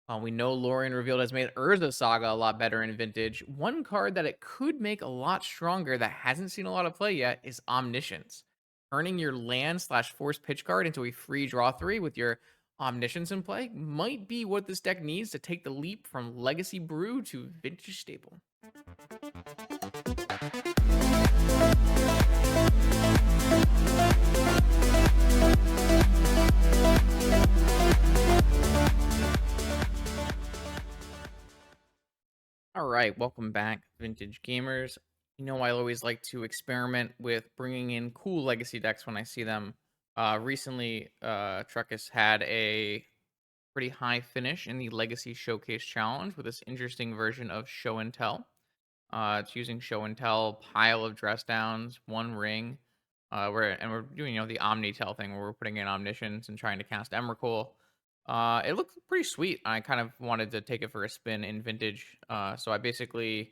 We know Lorien Revealed has made Urza Saga a lot better in Vintage. One card that it could make a lot stronger that hasn't seen a lot of play yet is Omniscience. Turning your land slash force pitch card into a free draw 3 with your Omniscience in play might be what this deck needs to take the leap from Legacy Brew to Vintage Staple. All right, welcome back, Vintage Gamers. I always like to experiment with bringing in cool legacy decks when I see them. Recently, Truckus had a pretty high finish in the Legacy Showcase Challenge with this interesting version of Show and Tell. It's using Show and Tell, pile of dress downs, one ring. We're doing the Omni-Tell thing where we're putting in Omniscience and trying to cast Emrakul. It looked pretty sweet. I kind of wanted to take it for a spin in Vintage. So I basically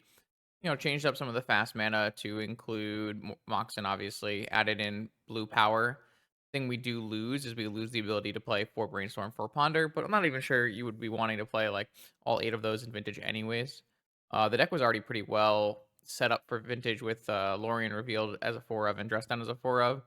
changed up some of the fast mana to include Moxen, obviously, added in blue power. Thing we do lose is we lose the ability to play 4 Brainstorm, 4 Ponder, but I'm not even sure you would be wanting to play like all 8 of those in Vintage anyways. The deck was already pretty well set up for Vintage with Lorien Revealed as a 4 of and Dress Down as a 4 of.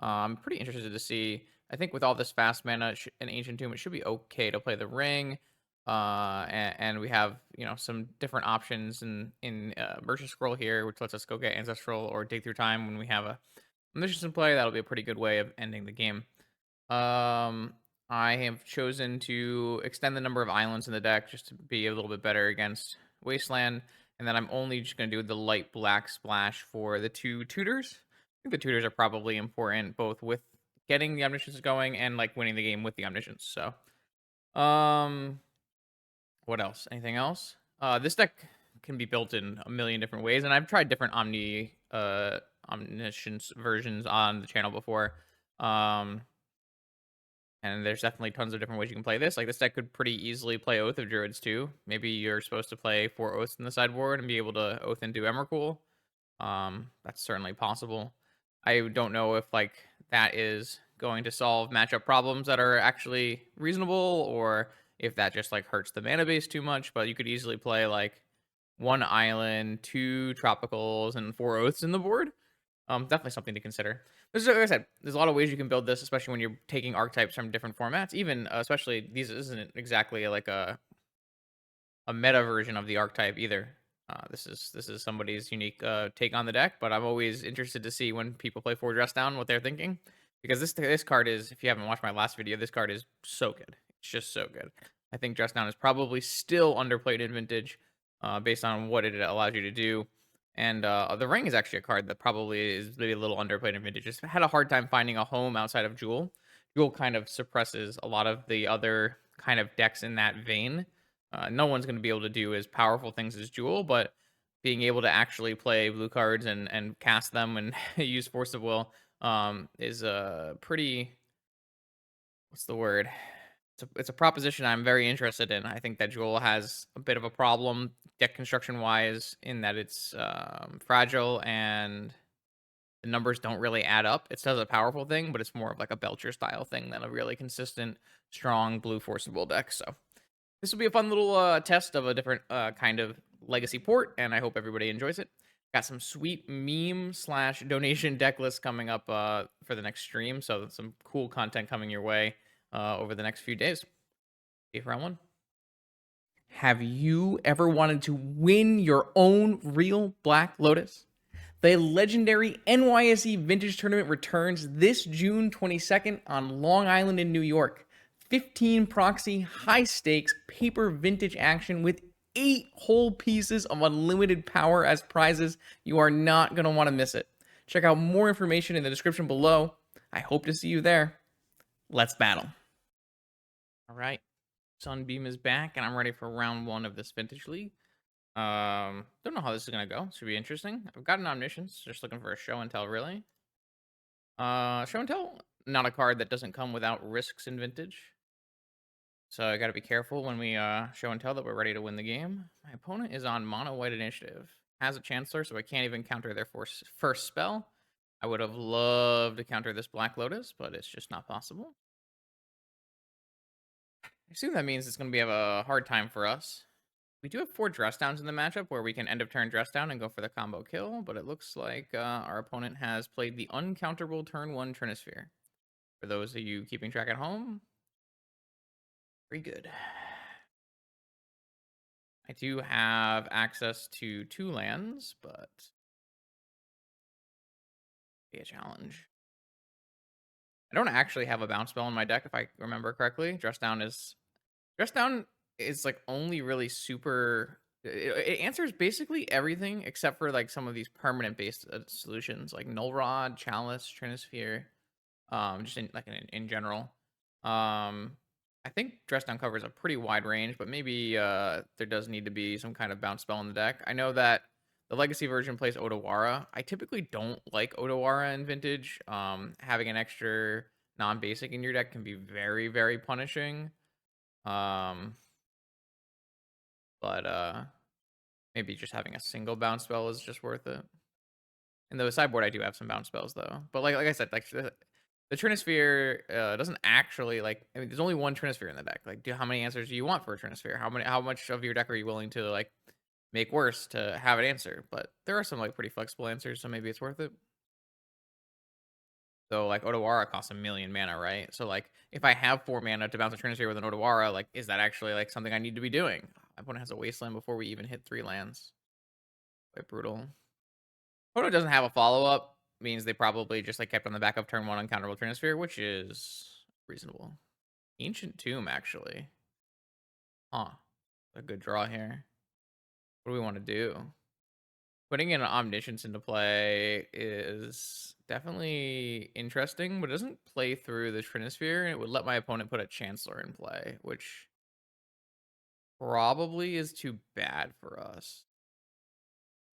I'm pretty interested to see. I think with all this fast mana and Ancient Tomb, it should be okay to play the Ring. And we have some different options in Merchant Scroll here, which lets us go get Ancestral or Dig Through Time when we have a Omniscience in play. That'll be a pretty good way of ending the game. I have chosen to extend the number of islands in the deck just to be a little bit better against Wasteland, and then I'm only just going to do the light black splash for the 2 tutors. I think the tutors are probably important both with getting the Omniscience going and like winning the game with the Omniscience. So, what else? Anything else? This deck can be built in a million different ways, and I've tried different Omniscience versions on the channel before. Um, and there's definitely tons of different ways you can play this. Like this deck could pretty easily play Oath of Druids too. Maybe you're supposed to play 4 Oaths in the sideboard and be able to Oath into Emrakul. That's certainly possible. I don't know if like that is going to solve matchup problems that are actually reasonable, or if that just like hurts the mana base too much. But you could easily play like 1 island, 2 tropicals, and 4 oaths in the board. Definitely something to consider. Like I said, there's a lot of ways you can build this, especially when you're taking archetypes from different formats. Even especially these isn't exactly like a meta version of the archetype either. This is somebody's unique take on the deck, but I'm always interested to see when people play 4 dress down what they're thinking, because this card is, if you haven't watched my last video, this card is so good. It's just so good. I think dress down is probably still underplayed in Vintage, based on what it allows you to do. And the ring is actually a card that probably is maybe a little underplayed in Vintage. Just had a hard time finding a home outside of Jewel. Jewel kind of suppresses a lot of the other kind of decks in that vein. No one's going to be able to do as powerful things as Jewel, but being able to actually play blue cards and cast them and use Force of Will is a pretty, what's the word? It's a proposition I'm very interested in. I think that Jewel has a bit of a problem deck construction wise in that it's fragile and the numbers don't really add up. It does a powerful thing, but it's more of like a Belcher style thing than a really consistent, strong blue forcible deck. So this will be a fun little test of a different kind of legacy port, and I hope everybody enjoys it. Got some sweet meme slash donation deck lists coming up for the next stream, so some cool content coming your way over the next few days. See you for round 1. Have you ever wanted to win your own real Black Lotus? The legendary NYSE Vintage Tournament returns this June 22nd on Long Island in New York. 15 proxy, high stakes, paper vintage action with 8 whole pieces of unlimited power as prizes. You are not going to want to miss it. Check out more information in the description below. I hope to see you there. Let's battle. All right. Sunbeam is back, and I'm ready for round 1 of this Vintage League. Don't know how this is gonna go. Should be interesting. I've got an Omniscience, just looking for a Show and Tell, really. Show and Tell, not a card that doesn't come without risks in Vintage. So I gotta be careful when we Show and Tell that we're ready to win the game. My opponent is on mono white initiative. Has a Chancellor, so I can't even counter their first spell. I would have loved to counter this Black Lotus, but it's just not possible. I assume that means it's going to be a hard time for us. We do have 4 dress downs in the matchup where we can end of turn dress down and go for the combo kill, but it looks like our opponent has played the uncounterable turn 1 Trinisphere. For those of you keeping track at home, very good. I do have access to 2 lands, but be a challenge. I don't actually have a bounce spell in my deck if I remember correctly. Dress down is like only really super it answers basically everything except for like some of these permanent based solutions like Null Rod, Chalice, Trinisphere, just in general. I think Dress Down covers a pretty wide range, but maybe there does need to be some kind of bounce spell in the deck. I know that the Legacy version plays Odawara. I typically don't like Odawara in Vintage. Having an extra non-basic in your deck can be very, very punishing. Um, but maybe just having a single bounce spell is just worth it. In the sideboard, I do have some bounce spells though. But like I said, like the Trinisphere doesn't actually like. I mean, there's only one Trinisphere in the deck. Like, how many answers do you want for a Trinisphere? How much of your deck are you willing to like make worse to have it answer? But there are some like pretty flexible answers, so maybe it's worth it. So like Odawara costs 1,000,000 mana, right? So like if I have 4 mana to bounce a Trinisphere with an Odawara, like is that actually like something I need to be doing? My opponent has a Wasteland before we even hit 3 lands. Quite brutal. Opponent doesn't have a follow up, means they probably just like kept on the back of turn 1 uncounterable Trinisphere, which is reasonable. Ancient Tomb, actually. Huh. A good draw here. What do we want to do? Putting in an Omniscience into play is definitely interesting, but it doesn't play through the Trinisphere, and it would let my opponent put a Chancellor in play, which probably is too bad for us.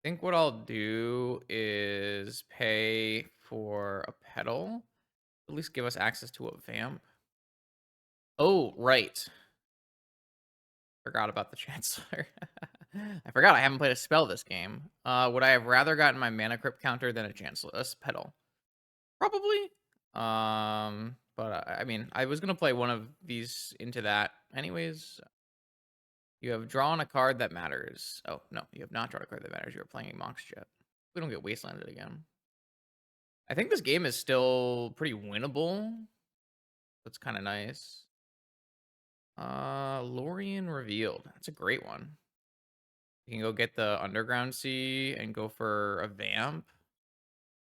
I think what I'll do is pay for a Petal, at least give us access to a Vamp. Oh, right. Forgot about the Chancellor. I forgot I haven't played a spell this game. Would I have rather gotten my mana crypt counter than a Chancellor, a Petal? Probably. But I mean, I was gonna play one of these into that anyways. You have drawn a card that matters. Oh no, you have not drawn a card that matters. You're playing Mox Jet. We don't get wastelanded again. I think this game is still pretty winnable. That's kind of nice. Lorien Revealed. That's a great one. You can go get the Underground Sea and go for a Vamp.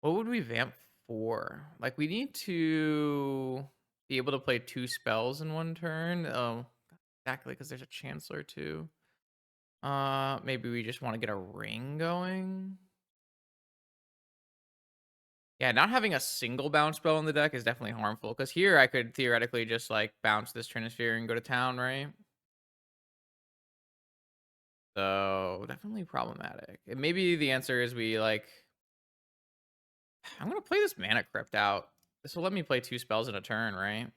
What would we Vamp for? Like, we need to be able to play 2 spells in 1 turn. Oh, exactly, because there's a Chancellor too. Maybe we just want to get a ring going. Yeah, not having a single bounce spell in the deck is definitely harmful, because here I could theoretically just, like, bounce this Trinisphere and go to town, right? So, definitely problematic. And maybe the answer is we, like... I'm gonna play this Mana Crypt out. This will let me play 2 spells in a turn, right?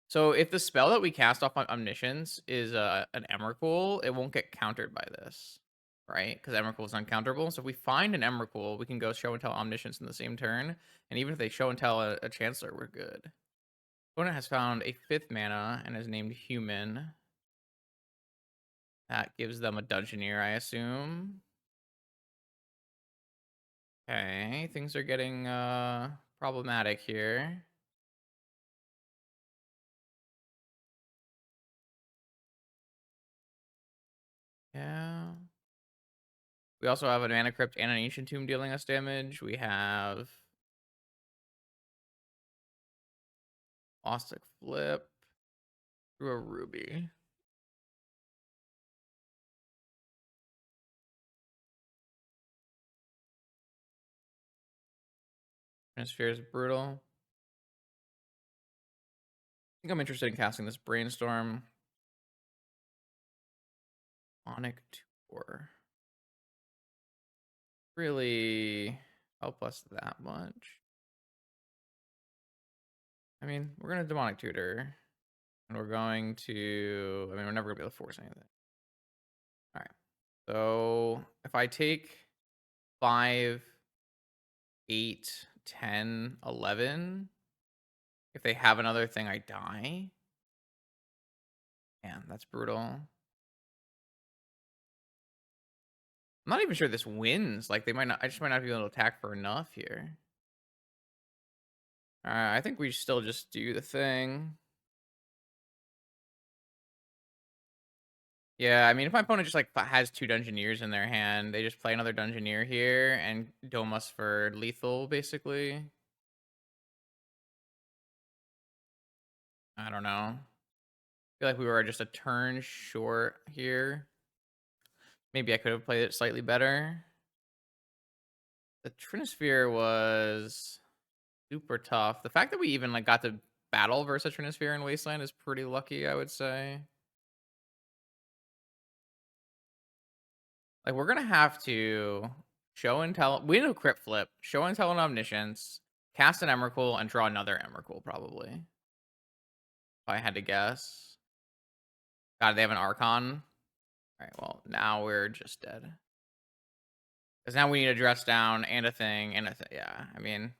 So if the spell that we cast off on Omniscience is an Emrakul, it won't get countered by this, right? Because Emrakul is uncounterable. So if we find an Emrakul, we can go Show and Tell Omniscience in the same turn. And even if they Show and Tell a Chancellor, we're good. Opponent has found a 5th mana and is named Human. That gives them a Dungeoneer, I assume. Okay, things are getting problematic here. Yeah. We also have an Mana Crypt and an Ancient Tomb dealing us damage. We have Austic Flip through a Ruby. Sphere is brutal. I think I'm interested in casting this Brainstorm. Onic Tour. Really help us that much. I mean, we're going to Demonic Tutor. And we're going to... I mean, we're never going to be able to force anything. Alright. So, if I take 5, 8, 10, 11... If they have another thing, I die. Man, that's brutal. I'm not even sure this wins. Like, they might not. I just might not be able to attack for enough here. I think we still just do the thing. Yeah, I mean, if my opponent just like has 2 Dungeoneers in their hand, they just play another Dungeoneer here and dome us for lethal, basically. I don't know. Feel like we were just a turn short here. Maybe I could have played it slightly better. The Trinisphere was super tough. The fact that we even like got to battle versus a Trinisphere in Wasteland is pretty lucky, I would say. Like, we're gonna have to show and tell. We need a crypt flip, show and tell an Omniscience, cast an Emrakul, and draw another Emrakul, probably. If I had to guess. God, they have an Archon. All right, well, now we're just dead. Because now we need a dress down and a thing and a thing. Yeah, I mean,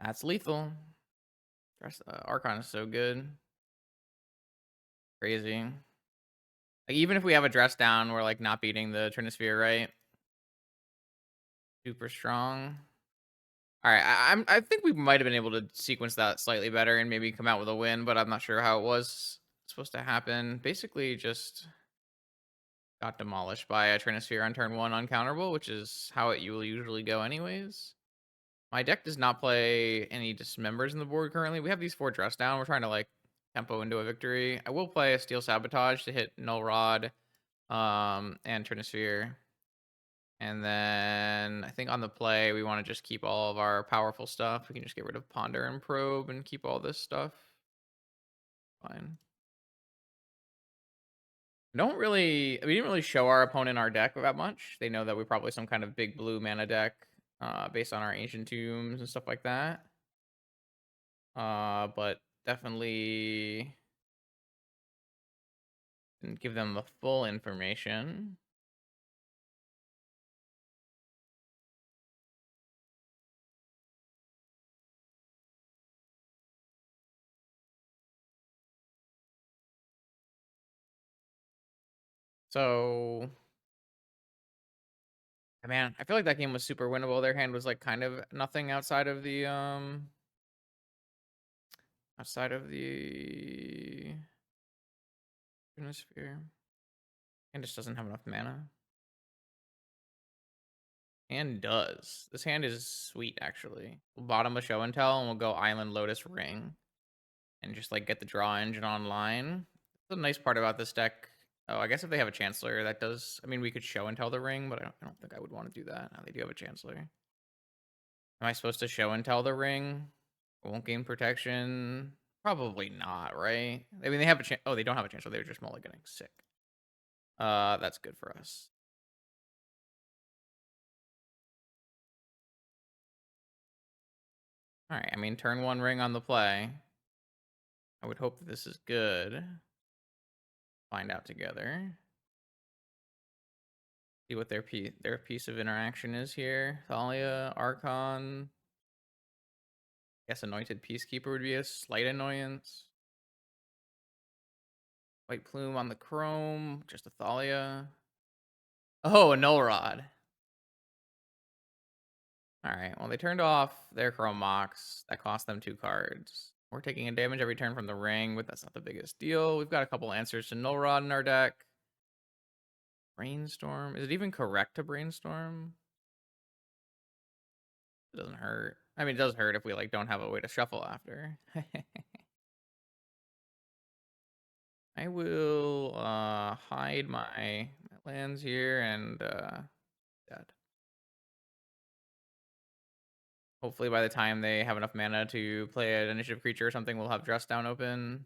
that's lethal. Archon is so good. Crazy. Like, even if we have a dress down, we're like not beating the Trinisphere, right? Super strong. All right, I think we might have been able to sequence that slightly better and maybe come out with a win, but I'm not sure how it was supposed to happen. Basically, just got demolished by a Trinisphere on turn 1 uncounterable, which is how it will usually go anyways. My deck does not play any Dismembers in the board currently. We have these 4 dress down. We're trying to like tempo into a victory. I will play a Steel Sabotage to hit Null Rod and Trinisphere. And then I think on the play, we want to just keep all of our powerful stuff. We can just get rid of Ponder and Probe and keep all this stuff. Fine. We didn't really show our opponent our deck that much. They know that we're probably some kind of big blue mana deck based on our Ancient Tombs and stuff like that. But definitely didn't give them the full information. So, man, I feel like that game was super winnable. Their hand was like kind of nothing outside of the Sphere. And just doesn't have enough mana. And does. This hand is sweet, actually. We'll bottom a show and tell, and we'll go Island Lotus Ring. And just, like, get the draw engine online. The nice part about this deck... Oh, I guess if they have a Chancellor, that does... I mean, we could show and tell the ring, but I don't think I would want to do that. Now they do have a Chancellor. Am I supposed to show and tell the ring? Won't gain protection? Probably not, right? I mean, they have a oh, they don't have a Chancellor. They're just mulliganing. Sick. That's good for us. All right, I mean, turn 1 ring on the play. I would hope that this is good. Find out together. See what their piece of interaction is here. Thalia, Archon. I guess Anointed Peacekeeper would be a slight annoyance. White Plume on the Chrome. Just a Thalia. Oh, a Null Rod. Alright, well, they turned off their Chrome Mox. That cost them 2 cards. We're taking a damage every turn from the ring, but that's not the biggest deal. We've got a couple answers to Null Rod in our deck. Brainstorm. Is it even correct to Brainstorm? It doesn't hurt. I mean, it does hurt if we like don't have a way to shuffle after. I will hide my lands here and dead. Hopefully by the time they have enough mana to play an initiative creature or something, we'll have Dress Down open.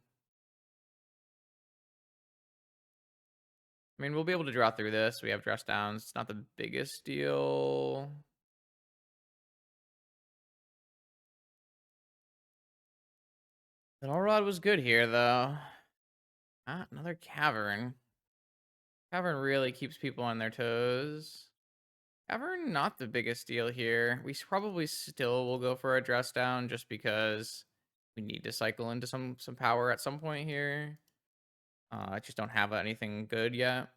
I mean, we'll be able to draw through this. We have Dress Downs. It's not the biggest deal. The Null Rod was good here, though. Ah, another Cavern. Cavern really keeps people on their toes. Cavern, not the biggest deal here. We probably still will go for a dress down just because We need to cycle into some power at some point here. I just don't have anything good yet.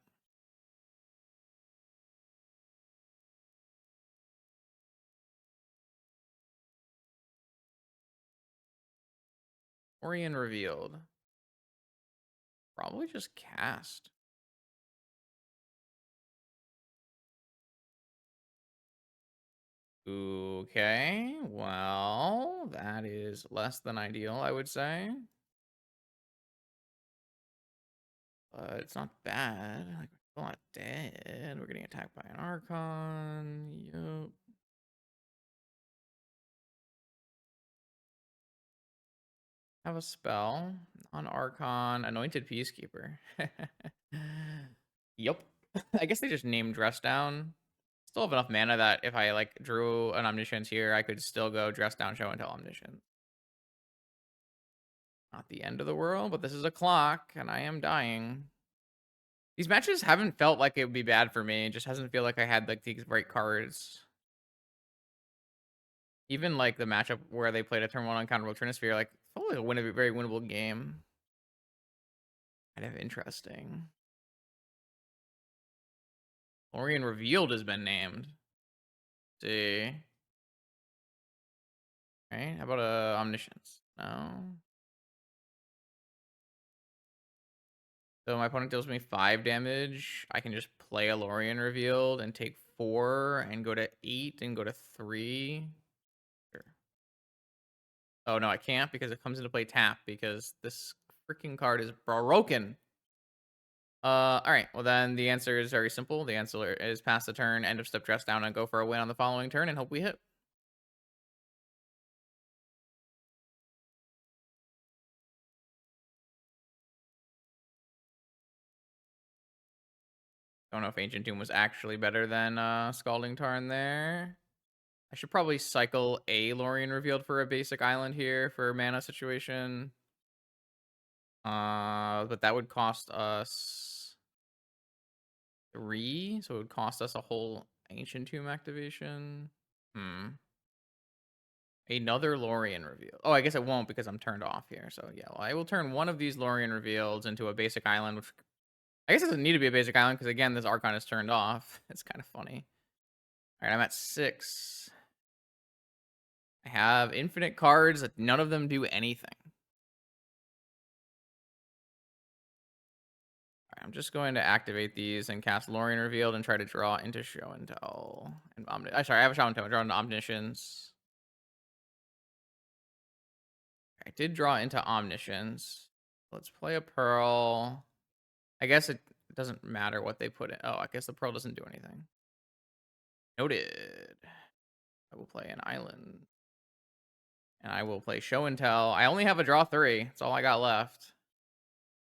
Lorien Revealed. Probably just cast. Okay, well, that is less than ideal, I would say. But it's not bad. Like, we're still not dead. We're getting attacked by an Archon. Yup. Have a spell on Archon. Anointed Peacekeeper. Yup. I guess they just named Dress Down. Still have enough mana that if I like drew an Omniscience here, I could still go Dress Down, Show and Tell Omniscience. Not the end of the world, but this is a clock, and I am dying. These matches haven't felt like it would be bad for me. It just hasn't feel like I had like these right cards. Even like the matchup where they played a turn 1 uncounterable Trinisphere, like felt like a very winnable game. Kind of interesting. Lorien Revealed has been named. Let's see. Right? How about Omniscience? No. So my opponent deals me 5 damage. I can just play a Lorien Revealed and take 4 and go to 8 and go to 3. Sure. Oh no, I can't because it comes into play tap because this freaking card is broken. All right. Well, then the answer is very simple. The answer is pass the turn, end of step, dress down, and go for a win on the following turn, and hope we hit. Don't know if Ancient Tomb was actually better than Scalding Tarn there. I should probably cycle a Lorien Revealed for a basic island here for mana situation. But that would cost us 3, so it would cost us a whole Ancient Tomb activation. Another Lorien Reveal. Oh, I guess it won't because I'm turned off here. So yeah, well, I will turn one of these Lorien Reveals into a basic island, which I guess it doesn't need to be a basic island because again, this Archon is turned off. It's kind of funny. All right, I'm at 6. I have infinite cards that none of them do anything. All right, I'm just going to activate these and cast Lorien Revealed and try to draw into Show and Tell. And sorry, I have a Show and Tell. Draw into Omniscience. I did draw into Omniscience. Let's play a Pearl. I guess it doesn't matter what they put in. Oh, I guess the Pearl doesn't do anything. Noted. I will play an island. And I will play Show and Tell. I only have a draw 3. That's all I got left.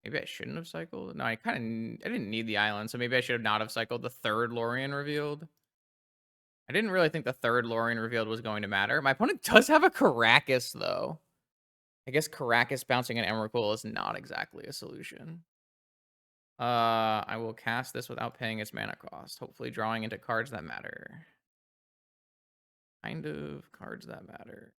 Maybe I shouldn't have cycled. No, I didn't need the island, so maybe I should have not have cycled the 3rd Lorien Revealed. I didn't really think the 3rd Lorien Revealed was going to matter. My opponent does have a Caracas, though. I guess Caracas bouncing an Emrakul is not exactly a solution. I will cast this without paying its mana cost. Hopefully drawing into cards that matter. Kind of cards that matter.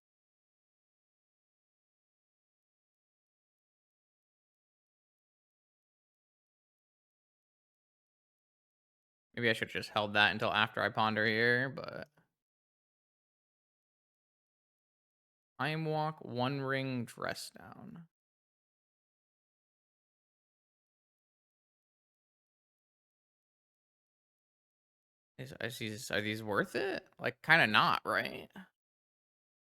Maybe I should have just held that until after I ponder here, but... Time Walk, One Ring, Dress Down. Are these worth it? Like, kind of not, right?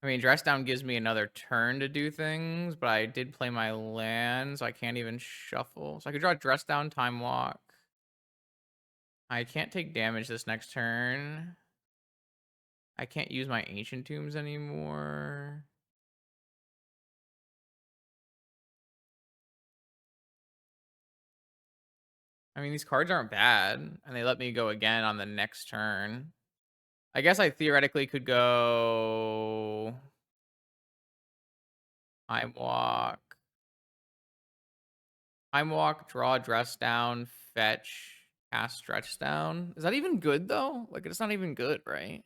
I mean, Dress Down gives me another turn to do things, but I did play my land, so I can't even shuffle. So I could draw Dress Down, Time Walk. I can't take damage this next turn. I can't use my Ancient Tombs anymore. I mean, these cards aren't bad, and they let me go again on the next turn. I guess I theoretically could go Time Walk. Time Walk, draw, Dress Down, fetch, cast, Stretch Down. Is that even good, though? Like, it's not even good, right?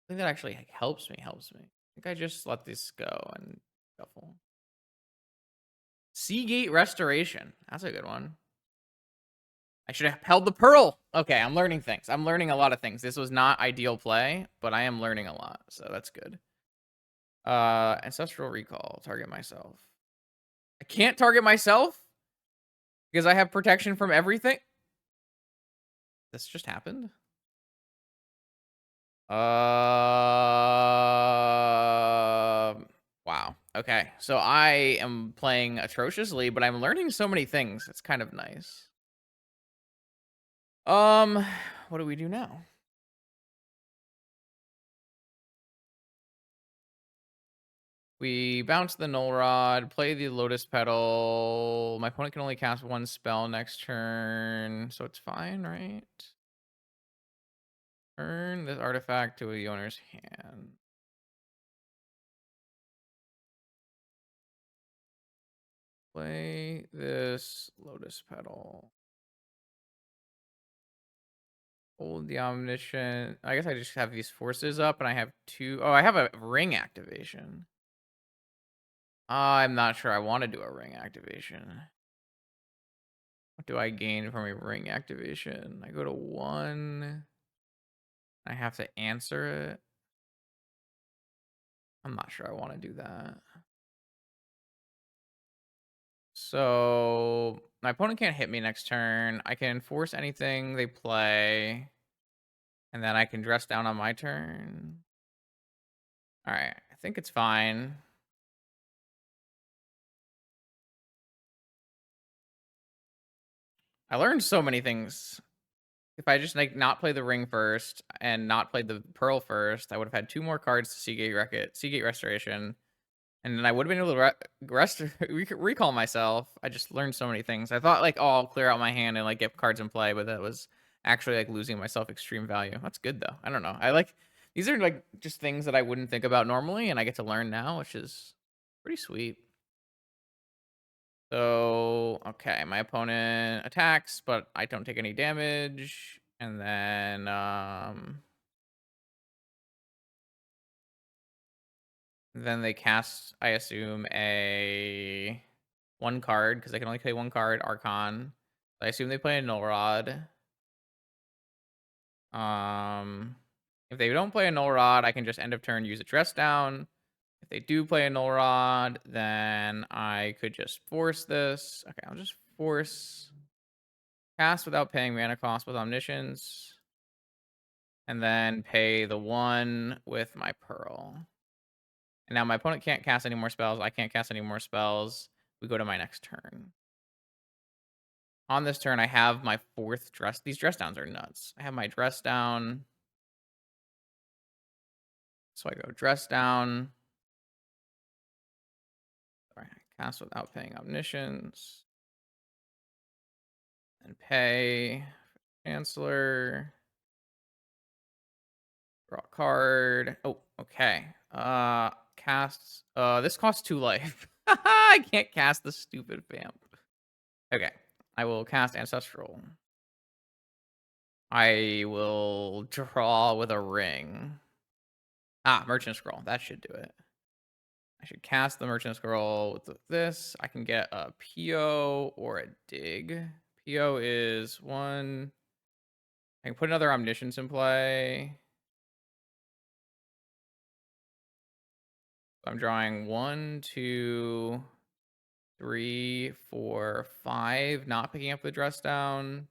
think that actually like, helps me. I think I just let this go and shuffle. Seagate Restoration. That's a good one. I should have held the pearl. Okay, I'm learning things. I'm learning a lot of things. This was not ideal play, but I am learning a lot, so that's good. Ancestral Recall. Target myself. I can't target myself because I have protection from everything. This just happened. Wow. Okay. So I am playing atrociously, but I'm learning so many things. It's kind of nice. Um, what do we do now? We bounce the Null Rod, play the Lotus Petal. My opponent can only cast one spell next turn, so it's fine, right? Turn this artifact to the owner's hand. Play this Lotus Petal. Hold the Omniscience. I guess I just have these forces up, and I have two. Oh, I have a ring activation. I'm not sure I want to do a ring activation. What do I gain from a ring activation? I go to 1. I have to answer it. I'm not sure I want to do that. So my opponent can't hit me next turn. I can force anything they play, and then I can dress down on my turn. All right, I think it's fine. I learned so many things. If I just like not play the ring first and not play the pearl first, I would have had 2 more cards to Seagate Restoration, and then I would have been able to recall myself. I just learned so many things. I thought like, oh, I'll clear out my hand and like get cards in play, but that was actually like losing myself extreme value. That's good though. I don't know. I like these are like just things that I wouldn't think about normally, and I get to learn now, which is pretty sweet. So, okay, my opponent attacks, but I don't take any damage. And then they cast, I assume, a 1 card, because I can only play 1 card, Archon. I assume they play a Null Rod. If they don't play a Null Rod, I can just end of turn use a Dress Down. If they do play a Null Rod, then I could just force this. Okay, I'll just force cast without paying mana cost with Omniscience. And then pay the 1 with my Pearl. And now my opponent can't cast any more spells. I can't cast any more spells. We go to my next turn. On this turn, I have my 4th dress. These dress downs are nuts. I have my dress down. So I go dress down. Sorry, cast without paying Omniscience. And pay Chancellor. Draw a card. Oh, okay. Casts. This costs 2 life. I can't cast the stupid vamp. Okay. I will cast Ancestral. I will draw with a ring. Ah, Merchant Scroll. That should do it. I should cast the Merchant Scroll with this. I can get a PO or a dig. PO is 1. I can put another Omniscience in play. I'm drawing 1, 2, 3, 4, 5. Not picking up the dress down.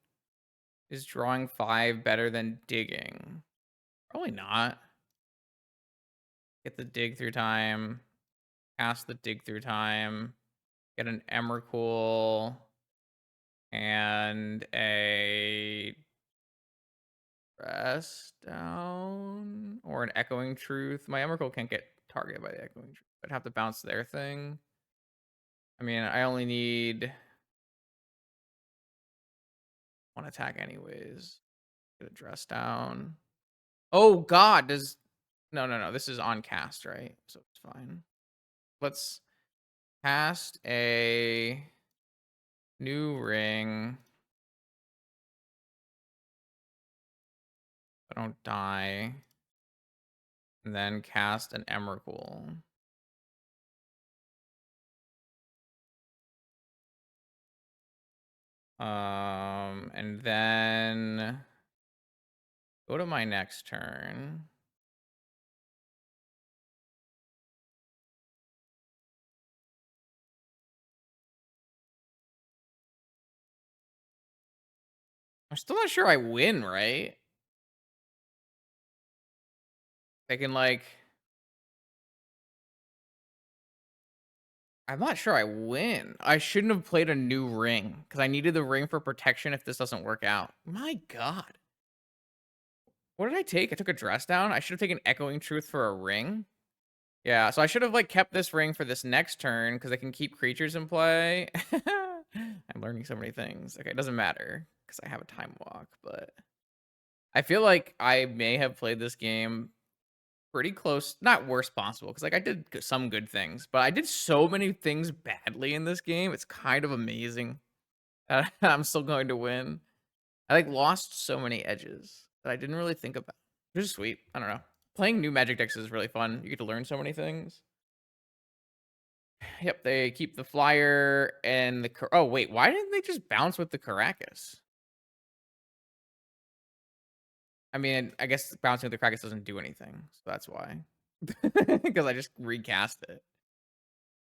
Is drawing 5 better than digging? Probably not. Get the dig through time. Cast the dig through time. Get an Emrakul. And a dress down. Or an Echoing Truth. My Emrakul can't get targeted by the Echoing Truth. I'd have to bounce their thing. I mean, I only need 1 attack anyways. Get a dress down. Oh god, does no. This is on cast, right? So it's fine. Let's cast a new ring. I don't die. And then cast an Emrakul. And then go to my next turn. I'm still not sure I win, right? I can like I'm not sure I win. I shouldn't have played a new ring because I needed the ring for protection if this doesn't work out. My God. What did I take? I took a dress down. I should have taken Echoing Truth for a ring. Yeah, so I should have like kept this ring for this next turn because I can keep creatures in play. I'm learning so many things. Okay, it doesn't matter because I have a time walk, but I feel like I may have played this game pretty close, not worst possible, because like I did some good things, but I did so many things badly in this game. It's kind of amazing. I'm still going to win. I like lost so many edges that I didn't really think about. Which is sweet. I don't know. Playing new Magic decks is really fun. You get to learn so many things. Yep, they keep the flyer and the. Oh wait, why didn't they just bounce with the Caracas? I mean, I guess bouncing with the Caracas doesn't do anything, so that's why. Because I just recast it.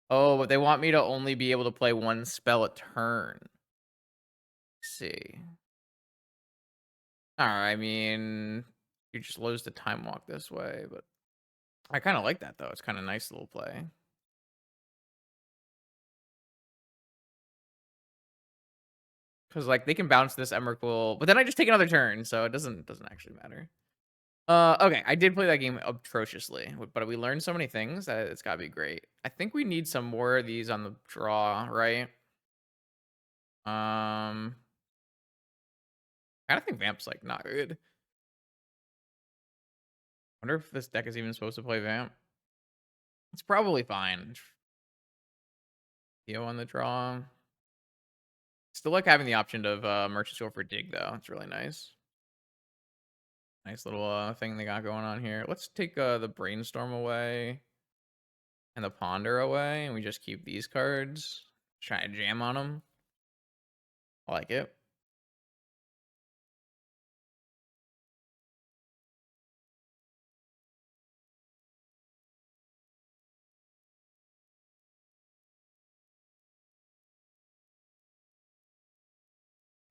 Oh, but they want me to only be able to play one spell a turn. Let's see. I mean, you just lose the time walk this way, but I kind of like that though. It's kind of nice little play. Because like they can bounce this Emrakul, but then I just take another turn, so it doesn't actually matter. Okay, I did play that game atrociously, but we learned so many things that it's gotta be great. I think we need some more of these on the draw, right? I kind of think Vamp's like not good. Wonder if this deck is even supposed to play Vamp. It's probably fine. Theo on the draw. Still like having the option of Merchant Store for Dig though. It's really nice. Nice little thing they got going on here. Let's take the Brainstorm away and the Ponder away, and we just keep these cards. Try to jam on them. I like it.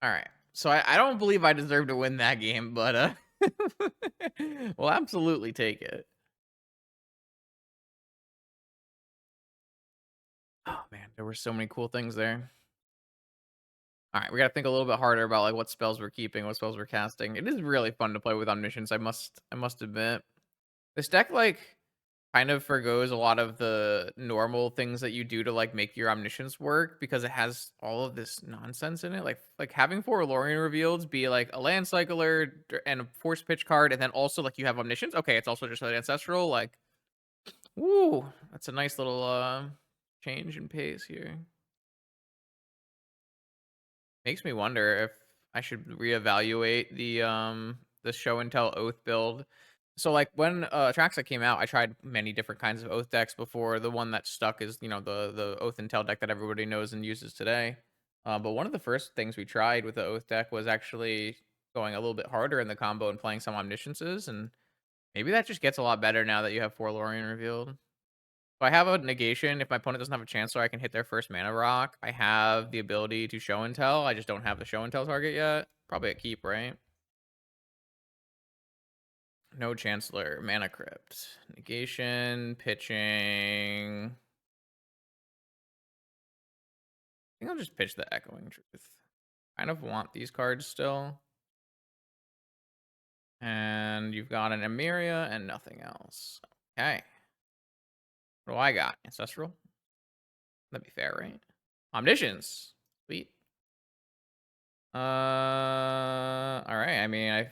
All right. So I don't believe I deserve to win that game, but we'll absolutely take it. Oh man, there were so many cool things there. All right, we got to think a little bit harder about like what spells we're keeping, what spells we're casting. It is really fun to play with Omniscience. I must admit, this deck like kind of forgoes a lot of the normal things that you do to like make your Omniscience work because it has all of this nonsense in it. Like having four Lorien Revealed be like a land cycler and a force pitch card, and then also like you have Omniscience. Okay, it's also just an ancestral. Like, woo, that's a nice little change in pace here. Makes me wonder if I should reevaluate the show and tell oath build. So like when Traxa came out, I tried many different kinds of oath decks before. The one that stuck is, the oath and tell deck that everybody knows and uses today. But one of the first things we tried with the oath deck was actually going a little bit harder in the combo and playing some omnisciences, and maybe that just gets a lot better now that you have four Lorien revealed. So I have a negation. If my opponent doesn't have a chance, so I can hit their first mana rock. I have the ability to show and tell. I just don't have the show and tell target yet. Probably a keep, right? No Chancellor, Mana Crypt, negation, pitching. I think I'll just pitch the Echoing Truth. Kind of want these cards still. And you've got an Emeria and nothing else. Okay. What do I got? Ancestral? That'd be fair, right? Omniscience. Sweet. All right. I mean,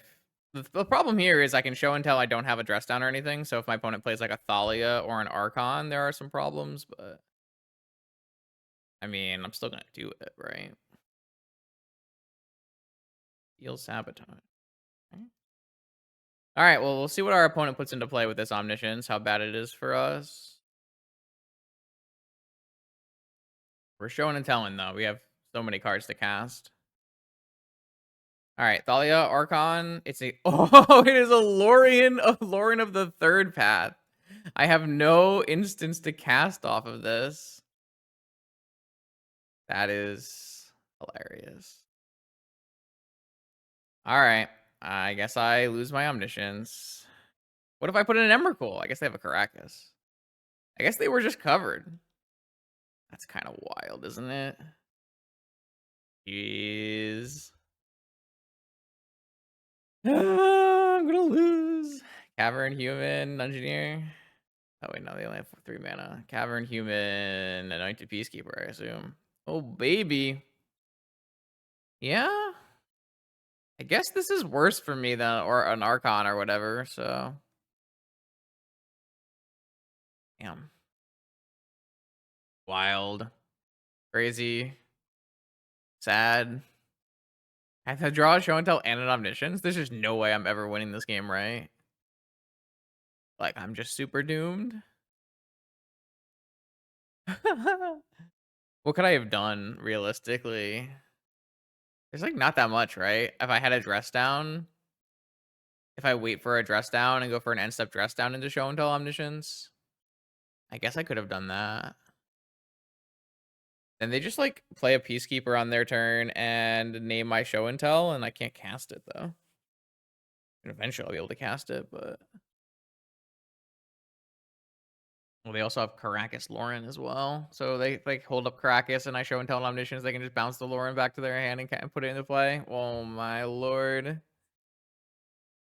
the problem here is I can show and tell I don't have a dress down or anything. So if my opponent plays like a Thalia or an Archon, there are some problems. But I mean, I'm still gonna do it, right? Heal sabotage. Okay. All right, well, we'll see what our opponent puts into play with this Omniscience, how bad it is for us. We're showing and telling, though. We have so many cards to cast. All right, Thalia, Archon. It's a oh, it is a Lorien of the third path. I have no instance to cast off of this. That is hilarious. All right, I guess I lose my Omniscience. What if I put in an Emrakul? I guess they have a Caracas. I guess they were just covered. That's kind of wild, isn't it? Jeez. I'm gonna lose. Cavern Human Engineer. Oh wait, no, they only have 3 mana. Cavern Human Anointed Peacekeeper, I assume. Oh baby. Yeah. I guess this is worse for me than or an Archon or whatever, so. Damn. Wild. Crazy. Sad. I have to draw a show and tell and an Omniscience. There's just no way I'm ever winning this game, right? Like, I'm just super doomed. What could I have done realistically? There's like not that much, right? If I had a dress down, if I wait for a dress down and go for an end step dress down into show and tell Omniscience, I guess I could have done that. And they just like play a Peacekeeper on their turn and name my show and tell, and I can't cast it though. And eventually I'll be able to cast it, but well, they also have Caracas Lorien as well. So they like hold up Caracas and I show and tell an Omniscience, they can just bounce the Lorien back to their hand and put it into play. Oh my lord.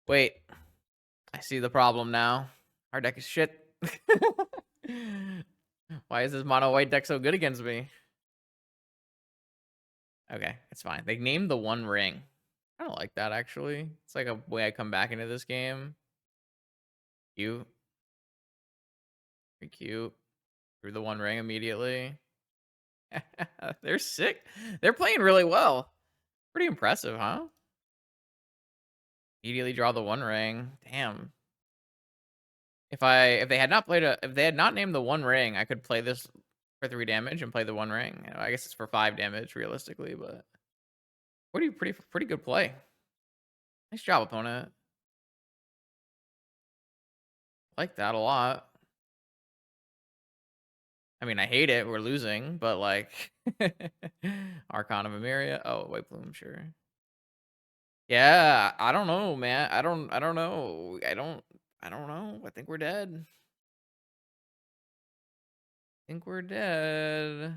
Wait, I see the problem now. Our deck is shit. Why is this mono white deck so good against me? Okay, it's fine. They named the One Ring. I don't like that actually. It's like a way I come back into this game. Cute. Very cute. Threw the One Ring immediately. They're sick. They're playing really well. Pretty impressive, huh? Immediately draw the One Ring. Damn. If they had not named the One Ring, I could play this for 3 damage and play the One Ring. I guess it's for 5 damage realistically, but pretty good play. Nice job, opponent. Like that a lot. I mean, I hate it. We're losing, but like Archon of Emeria. Oh, White Plume, sure. Yeah, I don't know, man. I don't know. I don't know. I think we're dead. I think we're dead.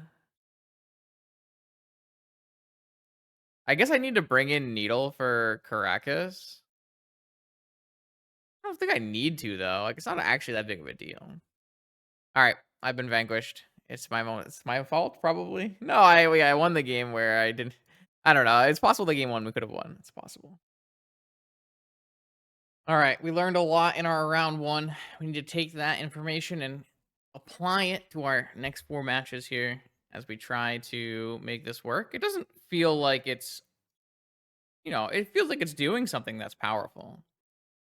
I guess I need to bring in Needle for Caracas. I don't think I need to though. Like it's not actually that big of a deal. All right, I've been vanquished. It's my moment. It's my fault, probably. No, I won the game where I didn't. I don't know. It's possible the game one we could have won. It's possible. All right, we learned a lot in our round one. We need to take that information and apply it to our next 4 matches here as we try to make this work. It doesn't feel like it's, it feels like it's doing something that's powerful.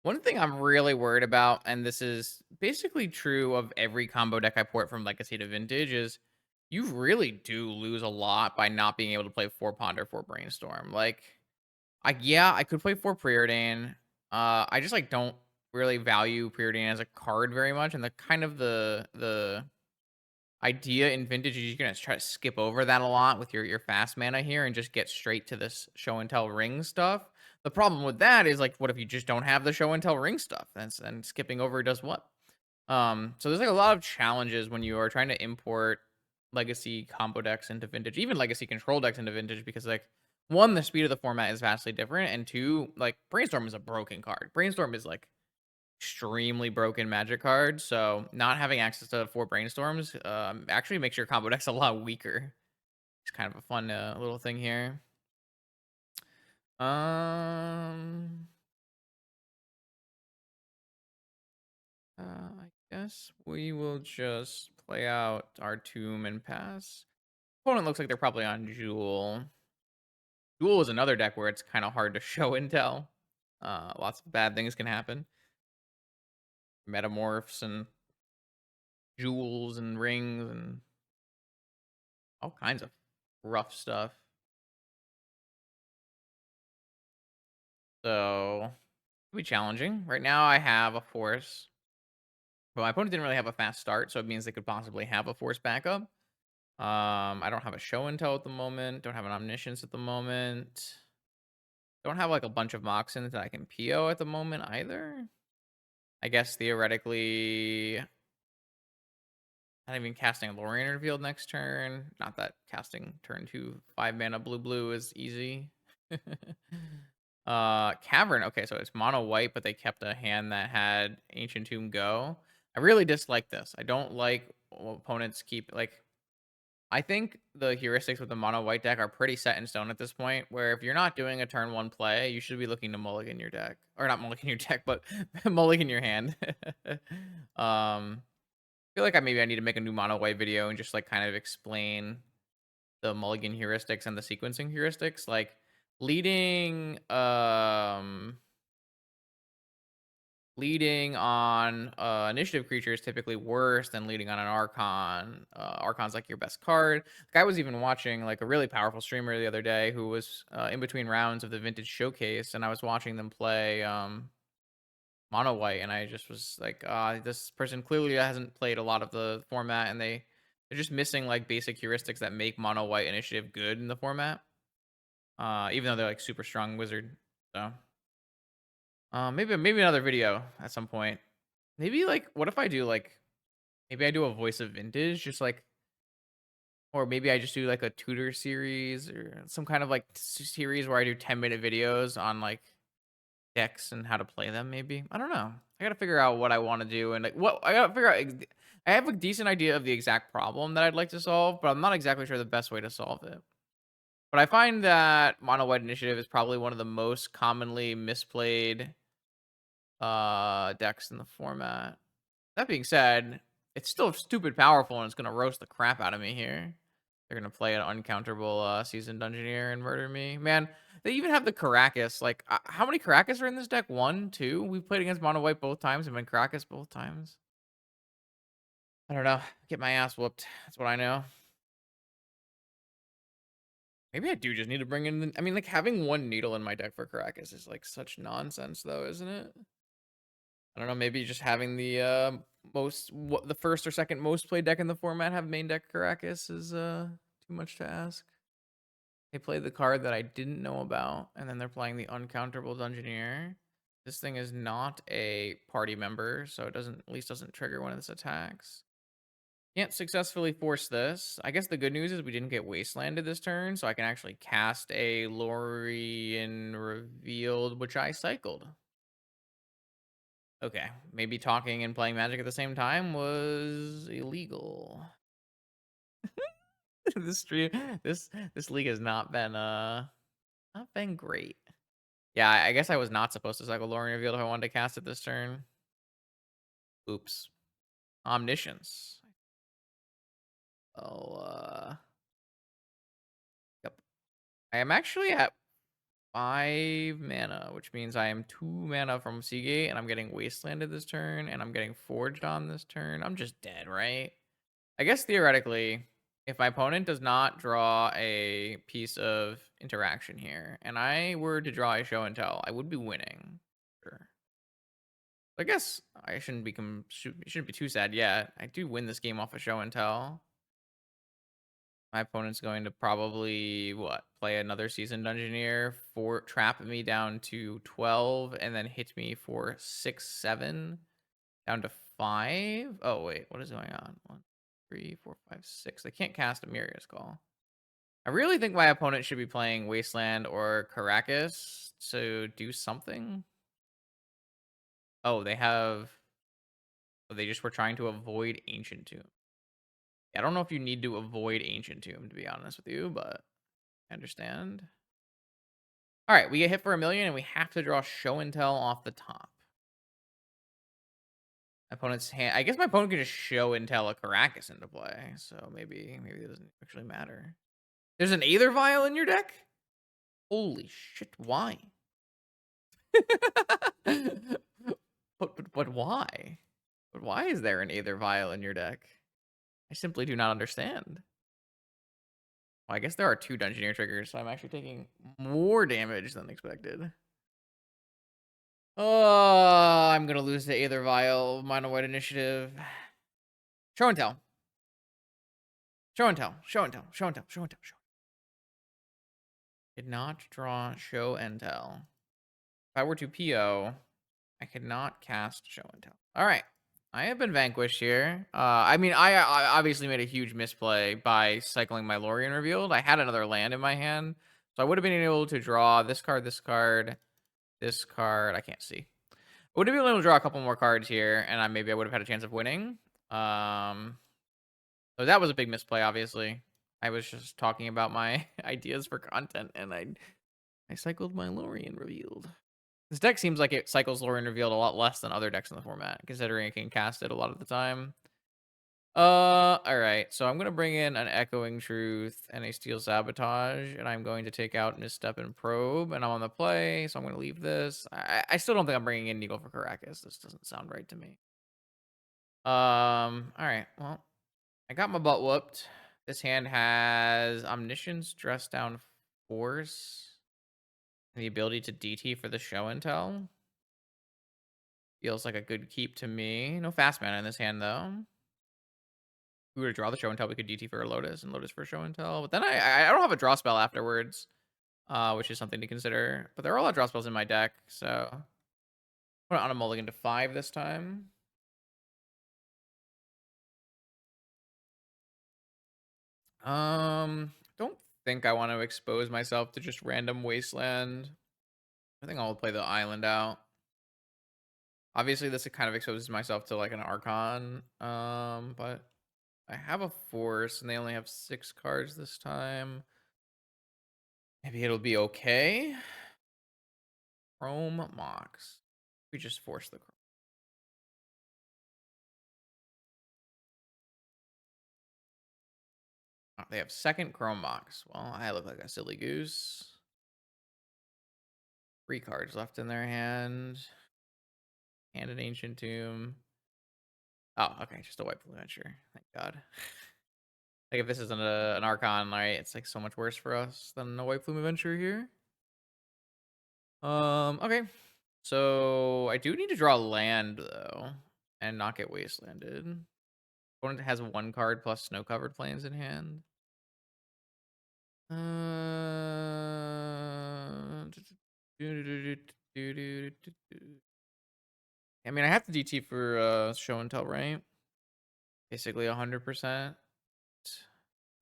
One thing I'm really worried about, and this is basically true of every combo deck I port from Legacy to Vintage, is you really do lose a lot by not being able to play 4 Ponder, 4 Brainstorm. Like, I could play 4 Preordain. I just like don't really value Preordain as a card very much, and the idea in Vintage is you're gonna try to skip over that a lot with your fast mana here and just get straight to this show and tell ring stuff. The problem with that is like, what if you just don't have the show and tell ring stuff? And skipping over does what? So there's like a lot of challenges when you are trying to import legacy combo decks into Vintage, even legacy control decks into Vintage, because like one, the speed of the format is vastly different, and two, like Brainstorm is a broken card. Brainstorm is like extremely broken Magic card, so not having access to 4 Brainstorms actually makes your combo decks a lot weaker. It's kind of a fun little thing here. I guess we will just play out our Tomb and pass. Opponent looks like they're probably on Jewel. Jewel is another deck where it's kind of hard to show and tell. Lots of bad things can happen. Metamorphs and jewels and rings and all kinds of rough stuff. So it'll be challenging. Right now I have a force. But my opponent didn't really have a fast start, so it means they could possibly have a force backup. I don't have a show and tell at the moment. Don't have an omniscience at the moment. Don't have like a bunch of moxins that I can PO at the moment either. I guess theoretically, not even casting Lorien Revealed next turn. Not that casting turn 2 5 mana blue is easy. Cavern. Okay, so it's mono white, but they kept a hand that had Ancient Tomb go. I really dislike this. I don't like opponents keep like. I think the heuristics with the mono white deck are pretty set in stone at this point. Where if you're not doing a turn 1 play, you should be looking to mulligan your deck, or not mulligan your deck, but mulligan your hand. I feel like I need to make a new mono white video and just like kind of explain the mulligan heuristics and the sequencing heuristics, like leading leading on initiative creature is typically worse than leading on an archon. Archon's like your best card. Like I was even watching like a really powerful streamer the other day who was in between rounds of the vintage showcase, and I was watching them play mono white, and I just was like, this person clearly hasn't played a lot of the format, and they're just missing like basic heuristics that make mono white initiative good in the format. Even though they're like super strong wizard. So maybe another video at some point. Maybe like what if I do like maybe I do a voice of vintage, just like, or maybe I just do like a tutor series or some kind of like series where I do 10-minute videos on like decks and how to play them. Maybe I don't know. I gotta figure out what I want to do and like what I gotta figure out. I have a decent idea of the exact problem that I'd like to solve, but I'm not exactly sure the best way to solve it. But I find that mono white initiative is probably one of the most commonly misplayed decks in the format. That being said, it's still stupid powerful and it's gonna roast the crap out of me here. They're gonna play an uncounterable seasoned dungeoneer and murder me. Man, they even have the Caracas. Like, how many Caracas are in this deck? 1, 2? We've played against mono white both times and been Caracas both times. I don't know. Get my ass whooped. That's what I know. Maybe I do just need to bring in the, I mean, like having 1 needle in my deck for Caracas is like such nonsense though, isn't it? I don't know, maybe just having the the first or second most played deck in the format have main deck Caracas is too much to ask. They played the card that I didn't know about, and then they're playing the uncounterable Dungeoneer. This thing is not a party member, so it doesn't, at least doesn't trigger one of its attacks. Can't successfully force this. I guess the good news is we didn't get wastelanded this turn, so I can actually cast a Lorien Revealed, which I cycled. Okay, maybe talking and playing Magic at the same time was illegal. this stream, this league has not been great. Yeah, I guess I was not supposed to cycle Lorien Revealed if I wanted to cast it this turn. Oops. Omniscience. Oh, yep. I am actually at 5 mana, which means I am 2 mana from Seagate, and I'm getting wastelanded this turn, and I'm getting forged on this turn. I'm just dead, right? I guess theoretically, if my opponent does not draw a piece of interaction here, and I were to draw a show and tell, I would be winning. Sure. I guess I shouldn't be too sad yet. I do win this game off a show and tell. My opponent's going to probably play another seasoned dungeoneer for trap me down to 12 and then hit me for 6, 7 down to 5. Oh wait, what is going on? 1, 3, 4, 5, 6. They can't cast a Myria's Call. I really think my opponent should be playing Wasteland or Caracas to do something. Oh, they just were trying to avoid Ancient Tomb. I don't know if you need to avoid Ancient Tomb, to be honest with you, but I understand. All right, we get hit for 1,000,000 and we have to draw show and tell off the top. Opponent's hand. I guess my opponent can just show and tell a Caracas into play, so maybe it doesn't actually matter. There's an Aether Vial in your deck? Holy shit, why? But why? But why is there an Aether Vial in your deck? I simply do not understand. Well, I guess there are 2 Dungeoneer triggers, so I'm actually taking more damage than expected. Oh, I'm gonna lose the Aether Vial, Mono White Initiative. Show and tell. Show and tell. Show and tell. Show and tell. Show and tell. Show. Did not draw show and tell. If I were to PO, I could not cast show and tell. All right. I have been vanquished here. I mean, I obviously made a huge misplay by cycling my Lorien Revealed. I had another land in my hand, so I would have been able to draw this card, this card, this card. I can't see. I would have been able to draw a couple more cards here, and maybe I would have had a chance of winning. So that was a big misplay, obviously. I was just talking about my ideas for content, and I cycled my Lorien Revealed. This deck seems like it cycles Lorien Revealed a lot less than other decks in the format, considering it can cast it a lot of the time. Alright, so I'm gonna bring in an Echoing Truth and a Steel Sabotage, and I'm going to take out Misstep and Probe, and I'm on the play, so I'm gonna leave this. I still don't think I'm bringing in Needle for Caracas. This doesn't sound right to me. Alright, well, I got my butt whooped. This hand has Omniscience, Dress Down Force, and the ability to DT for the show and tell. Feels like a good keep to me. No fast mana in this hand, though. If we were to draw the show and tell, we could DT for a Lotus and Lotus for show and tell. But then I don't have a draw spell afterwards, which is something to consider. But there are a lot of draw spells in my deck, so put it on a mulligan to 5 this time. Don't think I want to expose myself to just random wasteland. I think I'll play the island out. Obviously, this kind of exposes myself to like an Archon, but I have a Force, and they only have 6 cards this time. Maybe it'll be okay. Chrome Mox. We just force the Chrome. Oh, they have second Chrome Mox. Well, I look like a silly goose. 3 cards left in their hand. And an Ancient Tomb. Oh, okay, just a White Blue Venture. Thank God. Like, if this isn't an Archon, right, it's like so much worse for us than a White Plume Adventure here. Okay. So I do need to draw land though, and not get wastelanded. Opponent has 1 card plus snow covered plains in hand. I mean, I have to DT for show and tell, right? Basically 100%.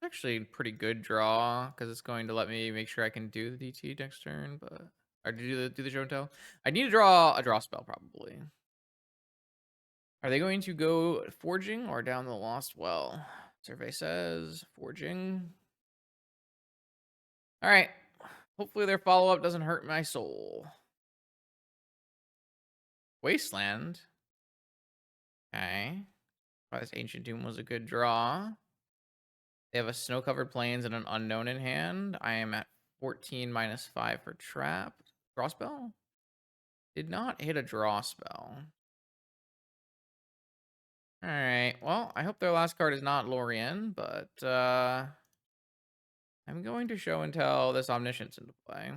Actually a pretty good draw because it's going to let me make sure I can do the DT next turn, but or do the show and tell. I need to draw a draw spell probably. Are they going to go forging or down the lost well? Survey says forging. All right. Hopefully their follow up doesn't hurt my soul. Wasteland. Okay. This Ancient Tomb was a good draw. They have a snow-covered plains and an unknown in hand. I am at 14 minus 5 for trap. Draw spell? Did not hit a draw spell. Alright, well, I hope their last card is not Lorien, but I'm going to show and tell this Omniscience into play.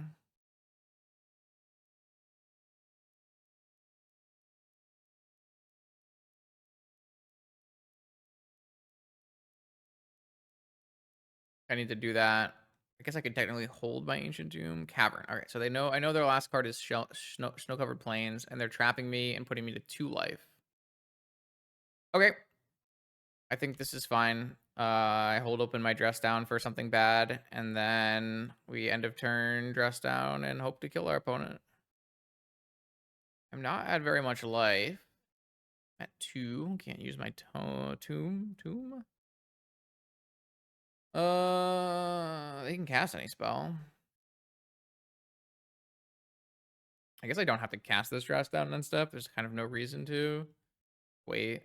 I need to do that. I guess I could technically hold my Ancient Doom. Cavern. Alright, so I know their last card is snow-covered plains, and they're trapping me and putting me to 2 life. Okay. I think this is fine. I hold open my dress down for something bad, and then we end of turn dress down and hope to kill our opponent. I'm not at very much life. At 2, can't use my tomb. They can cast any spell. I guess I don't have to cast this dress down and stuff. There's kind of no reason to. Wait.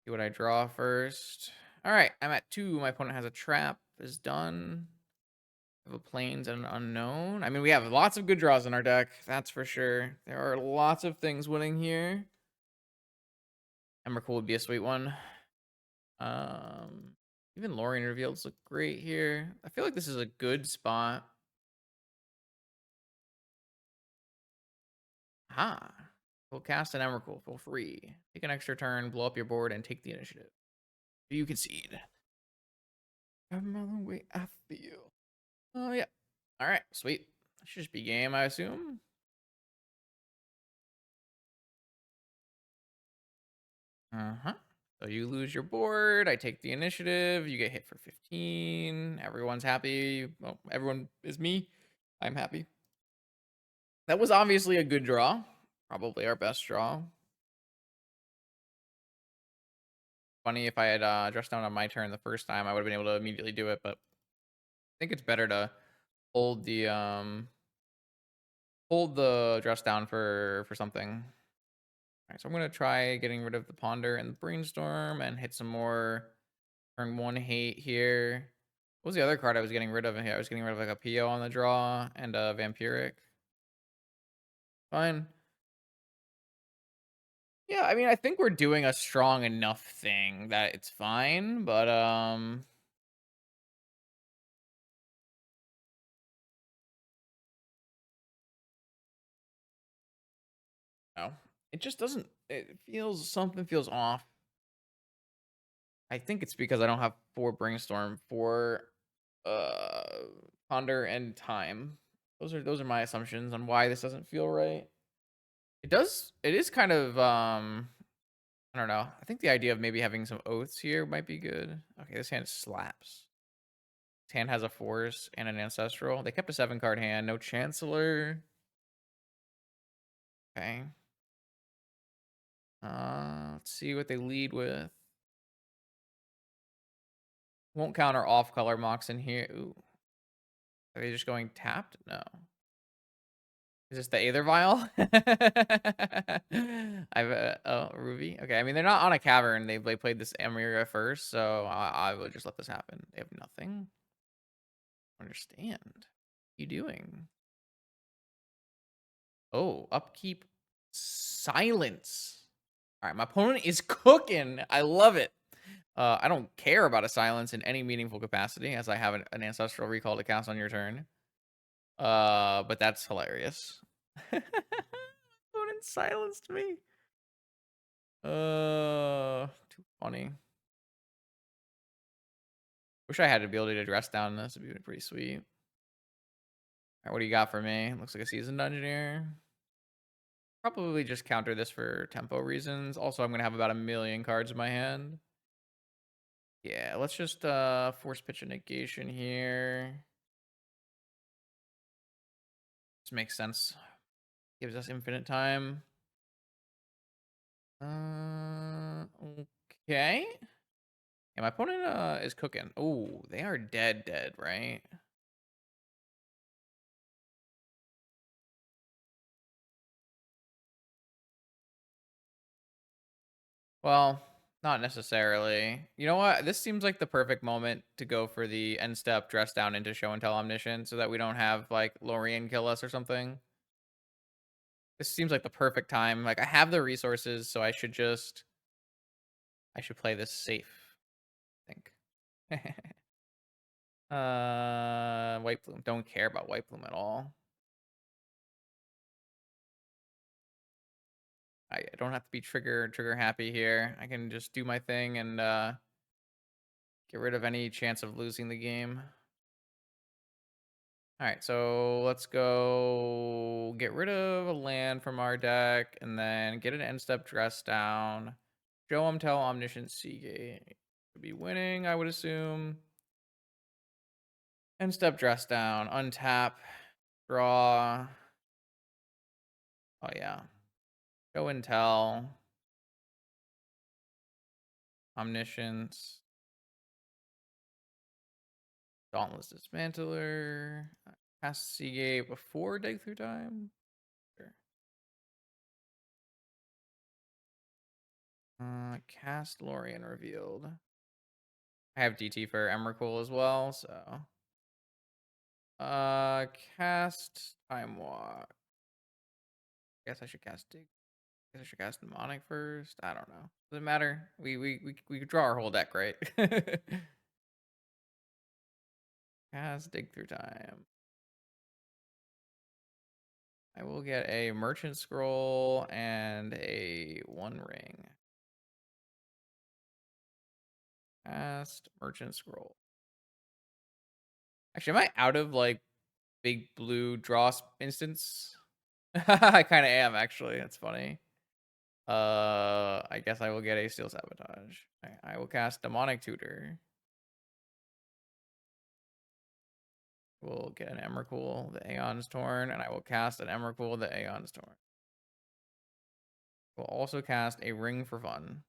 See what I draw first. All right, I'm at 2. My opponent has a trap. Is done. have a plains and an unknown. I mean, we have lots of good draws in our deck. That's for sure. There are lots of things winning here. Emrakul would be a sweet one. Even Lorien Revealed look great here. I feel like this is a good spot. Ha! We'll cast an Emrakul for free. Take an extra turn, blow up your board, and take the initiative. You concede. I'm on the way after you. Oh, yeah. All right, sweet. That should just be game, I assume. Uh-huh. So you lose your board. I take the initiative. You get hit for 15. Everyone's happy. Well, everyone is me. I'm happy. That was obviously a good draw. Probably our best draw. Funny if I had dressed down on my turn the first time, I would have been able to immediately do it, but I think it's better to hold the dress down for something. All right, so I'm gonna try getting rid of the ponder and the brainstorm and hit some more turn 1 hate here. What was the other card I was getting rid of in here? I was getting rid of like a PO on the draw and a vampiric. Fine. Yeah, I mean, I think we're doing a strong enough thing that it's fine, but no. It just doesn't, something feels off. I think it's because I don't have 4 brainstorm, 4 uh ponder and time. Those are my assumptions on why this doesn't feel right. It is kind of I don't know. I think the idea of maybe having some oaths here might be good. Okay, this hand slaps. This hand has a force and an ancestral. They kept a 7-card hand, no chancellor. Okay. Let's see what they lead with. Won't counter off color mocks in here. Ooh. Are they just going tapped? No. Is this the Aether Vial? I've oh, Ruby. Okay, I mean they're not on a cavern. They played this Amira first, so I will just let this happen. They have nothing. Understand. What are you doing? Oh, upkeep silence. All right, my opponent is cooking. I love it. I don't care about a silence in any meaningful capacity, as I have an ancestral recall to cast on your turn. But that's hilarious. Opponent silenced me. Too funny. Wish I had the ability to dress down this. It'd be pretty sweet. All right, what do you got for me? Looks like a seasoned engineer. Probably just counter this for tempo reasons. Also, I'm gonna have about 1,000,000 cards in my hand. Yeah, let's just force pitch a negation here. This makes sense. Gives us infinite time. Okay. Yeah, my opponent is cooking. Oh, they are dead, right? Well, not necessarily. You know what? This seems like the perfect moment to go for the end step dress down into show and tell omniscience so that we don't have like Lorien kill us or something. This seems like the perfect time. Like I have the resources, so I should play this safe, I think. White Plume. Don't care about White Plume at all. I don't have to be trigger happy here. I can just do my thing and get rid of any chance of losing the game. All right, so let's go get rid of a land from our deck and then get an end step dress down. Show 'em tell Omniscient Seagate. Should be winning, I would assume. End step dress down, untap, draw. Oh yeah. Show and tell. Omniscience. Dauntless Dismantler. Cast Seagate before dig through time. Sure. Cast Lorien Revealed. I have DT for Emrakul as well, so Cast Time Walk. Guess I should cast Dig. Guess I should cast Mnemonic first. I don't know. Doesn't matter. We could draw our whole deck, right? Cast Dig Through Time. I will get a Merchant Scroll and a One Ring. Cast Merchant Scroll. Actually, am I out of like big blue draw instance? I kind of am actually. That's funny. I guess I will get a Steel Sabotage. I will cast Demonic Tutor. We'll get an Emrakul, the Aeon's Torn, and I will cast an Emrakul, the Aeon's Torn. We'll also cast a Ring for fun.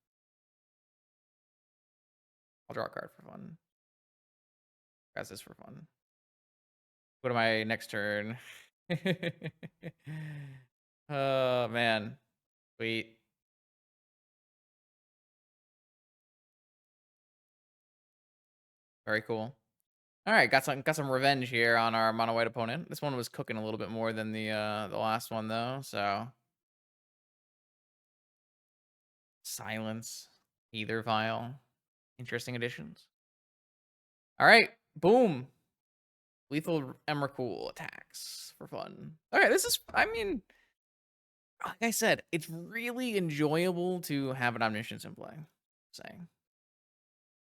I'll draw a card for fun. Cast this for fun. Go to my next turn. Oh man. Sweet. Very cool. All right, got some revenge here on our mono white opponent. This one was cooking a little bit more than the last one though, so silence, either vial. Interesting additions. All right, boom. Lethal Emrakul attacks for fun. Okay, this is, I mean, like I said, it's really enjoyable to have an Omniscience in play. Saying.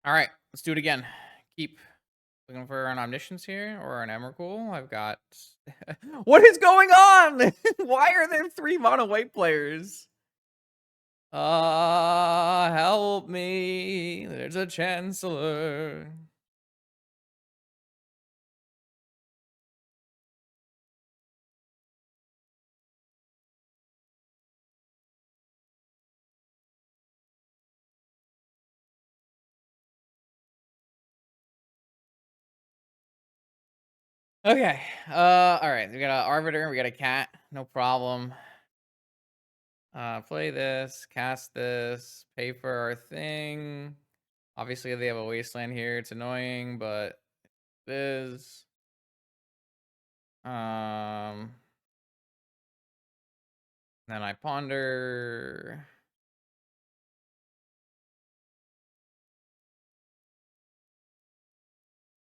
All right, let's do it again. Keep looking for an Omniscience here or an Emrakul. I've got. What is going on? Why are there 3 mono white players? Help me. There's a Chancellor. Okay. All right. We got an Arbiter. We got a cat. No problem. Play this. Cast this. Pay for our thing. Obviously, they have a wasteland here. It's annoying, but it is. Then I ponder.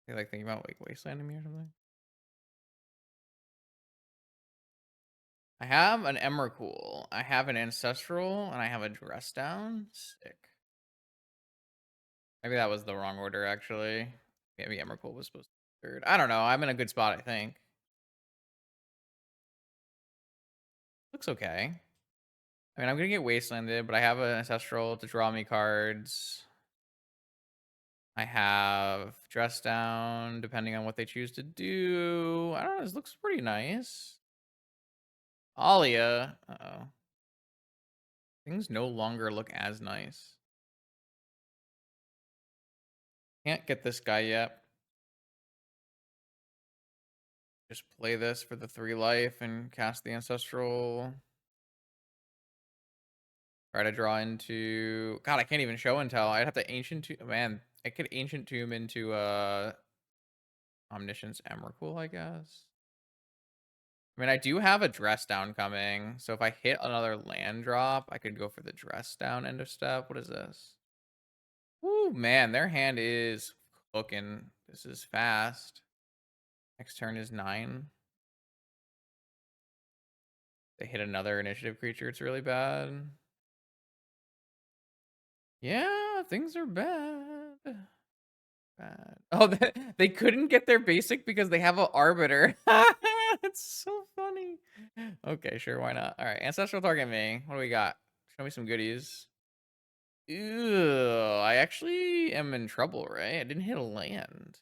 They like thinking about like wastelanding me or something. I have an Emrakul. I have an Ancestral, and I have a Dress Down. Sick. Maybe that was the wrong order, actually. Maybe Emrakul was supposed to be third. I don't know. I'm in a good spot, I think. Looks okay. I mean, I'm going to get Wastelanded, but I have an Ancestral to draw me cards. I have Dress Down, depending on what they choose to do. I don't know. This looks pretty nice. Alia. Uh-oh. Things no longer look as nice. Can't get this guy yet. Just play this for the 3 life and cast the Ancestral. Try to draw into... God, I can't even show and tell. I'd have to Ancient Tomb... Man, I could Ancient Tomb into Omniscience Emrakul, I guess. I mean, I do have a Dress Down coming, so if I hit another land drop, I could go for the Dress Down end of step. What is this? Ooh, man, their hand is cooking. This is fast. Next turn is 9. They hit another initiative creature. It's really bad. Yeah, things are bad. Bad. Oh, they couldn't get their basic because they have an Arbiter. That's so funny. Okay, sure, why not? All right, Ancestral target me. What do we got? Show me some goodies. Ew, I actually am in trouble, right? I didn't hit a land.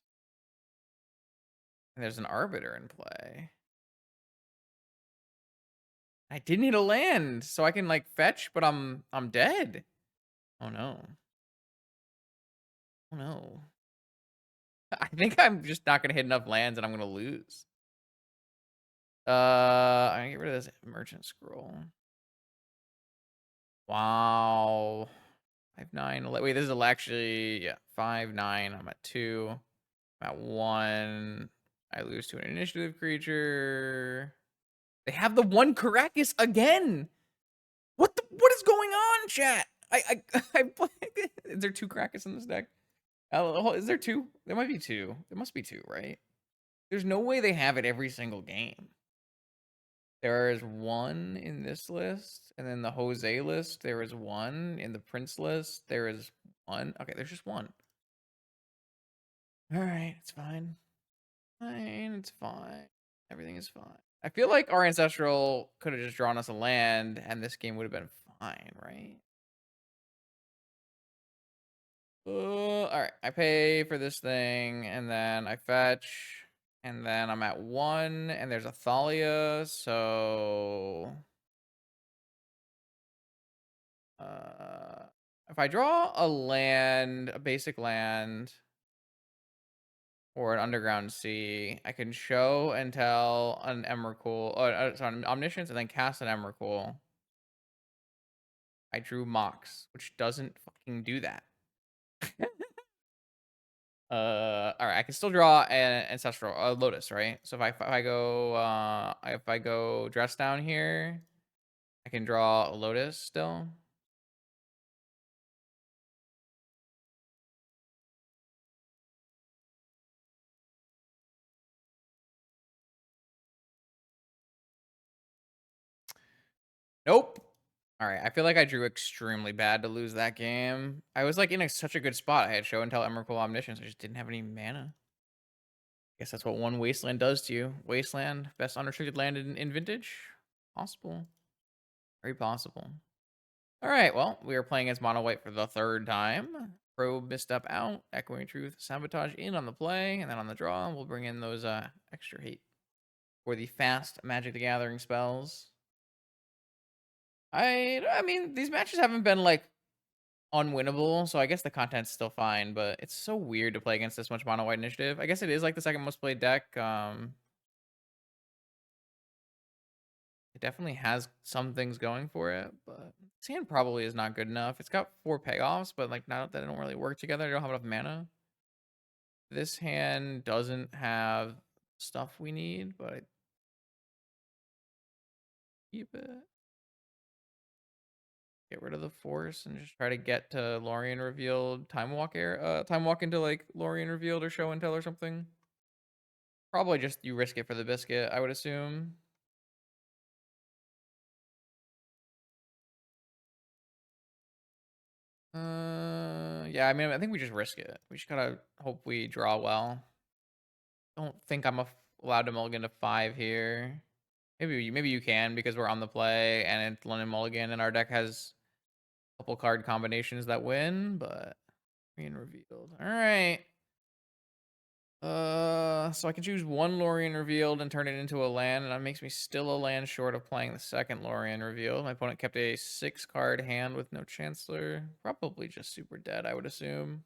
And there's an Arbiter in play. I didn't hit a land, so I can like fetch, but I'm dead. Oh no. Oh no. I think I'm just not gonna hit enough lands and I'm gonna lose. I'm gonna get rid of this Merchant Scroll. Wow. 5, 9, 11. Wait, this is actually, yeah, 5, 9. I'm at 2. I'm at 1. I lose to an initiative creature. They have the one Caracas again. What is going on, chat? I play. Is there 2 Caracas in this deck? Is there 2? There might be 2. There must be 2, right? There's no way they have it every single game. There is 1 in this list, and then the Jose list, there is 1. In the Prince list, there is 1. Okay, there's just 1. Alright, it's fine. It's fine. Everything is fine. I feel like our Ancestral could have just drawn us a land, and this game would have been fine, right? Alright. I pay for this thing, and then I fetch, and then I'm at 1, and there's a Thalia, so... if I draw a land, a basic land, or an Underground Sea, I can show and tell an Emrakul, sorry, an Omniscience, and then cast an Emrakul. I drew Mox, which doesn't fucking do that. All right, I can still draw an Ancestral, Lotus, right? So if I go Dress Down here, I can draw a Lotus still. Nope. All right, I feel like I drew extremely bad to lose that game. I was like in such a good spot. I had Show and Tell, Emrakul, Omniscience. I just didn't have any mana. Guess that's what one Wasteland does to you. Wasteland, best unrestricted land in Vintage. Possible. Very possible. All right, well, we are playing as Mono White for the 3rd time. Probe, Misstep out, Echoing Truth, Sabotage in on the play, and then on the draw, we'll bring in those extra hate for the fast Magic the Gathering spells. I mean, these matches haven't been like unwinnable, so I guess the content's still fine, but it's so weird to play against this much Mono White initiative. I guess it is like the second most played deck. It definitely has some things going for it, but this hand probably is not good enough. It's got 4 payoffs, but like not that they don't really work together. I don't have enough mana. This hand doesn't have stuff we need, but I keep it. Get rid of the force and just try to get to Lorien Revealed. Time walk into like Lorien Revealed or Show and Tell or something. Probably just you risk it for the biscuit, I would assume. Yeah, I mean, I think we just risk it. We just gotta hope we draw well. Don't think I'm allowed to mulligan to 5 here. Maybe you can because we're on the play and it's London Mulligan and our deck has a couple card combinations that win, but Lorien Revealed. All right. So I can choose 1 Lorien Revealed and turn it into a land, and that makes me still a land short of playing the 2nd Lorien Revealed. My opponent kept a 6-card hand with no Chancellor. Probably just super dead, I would assume.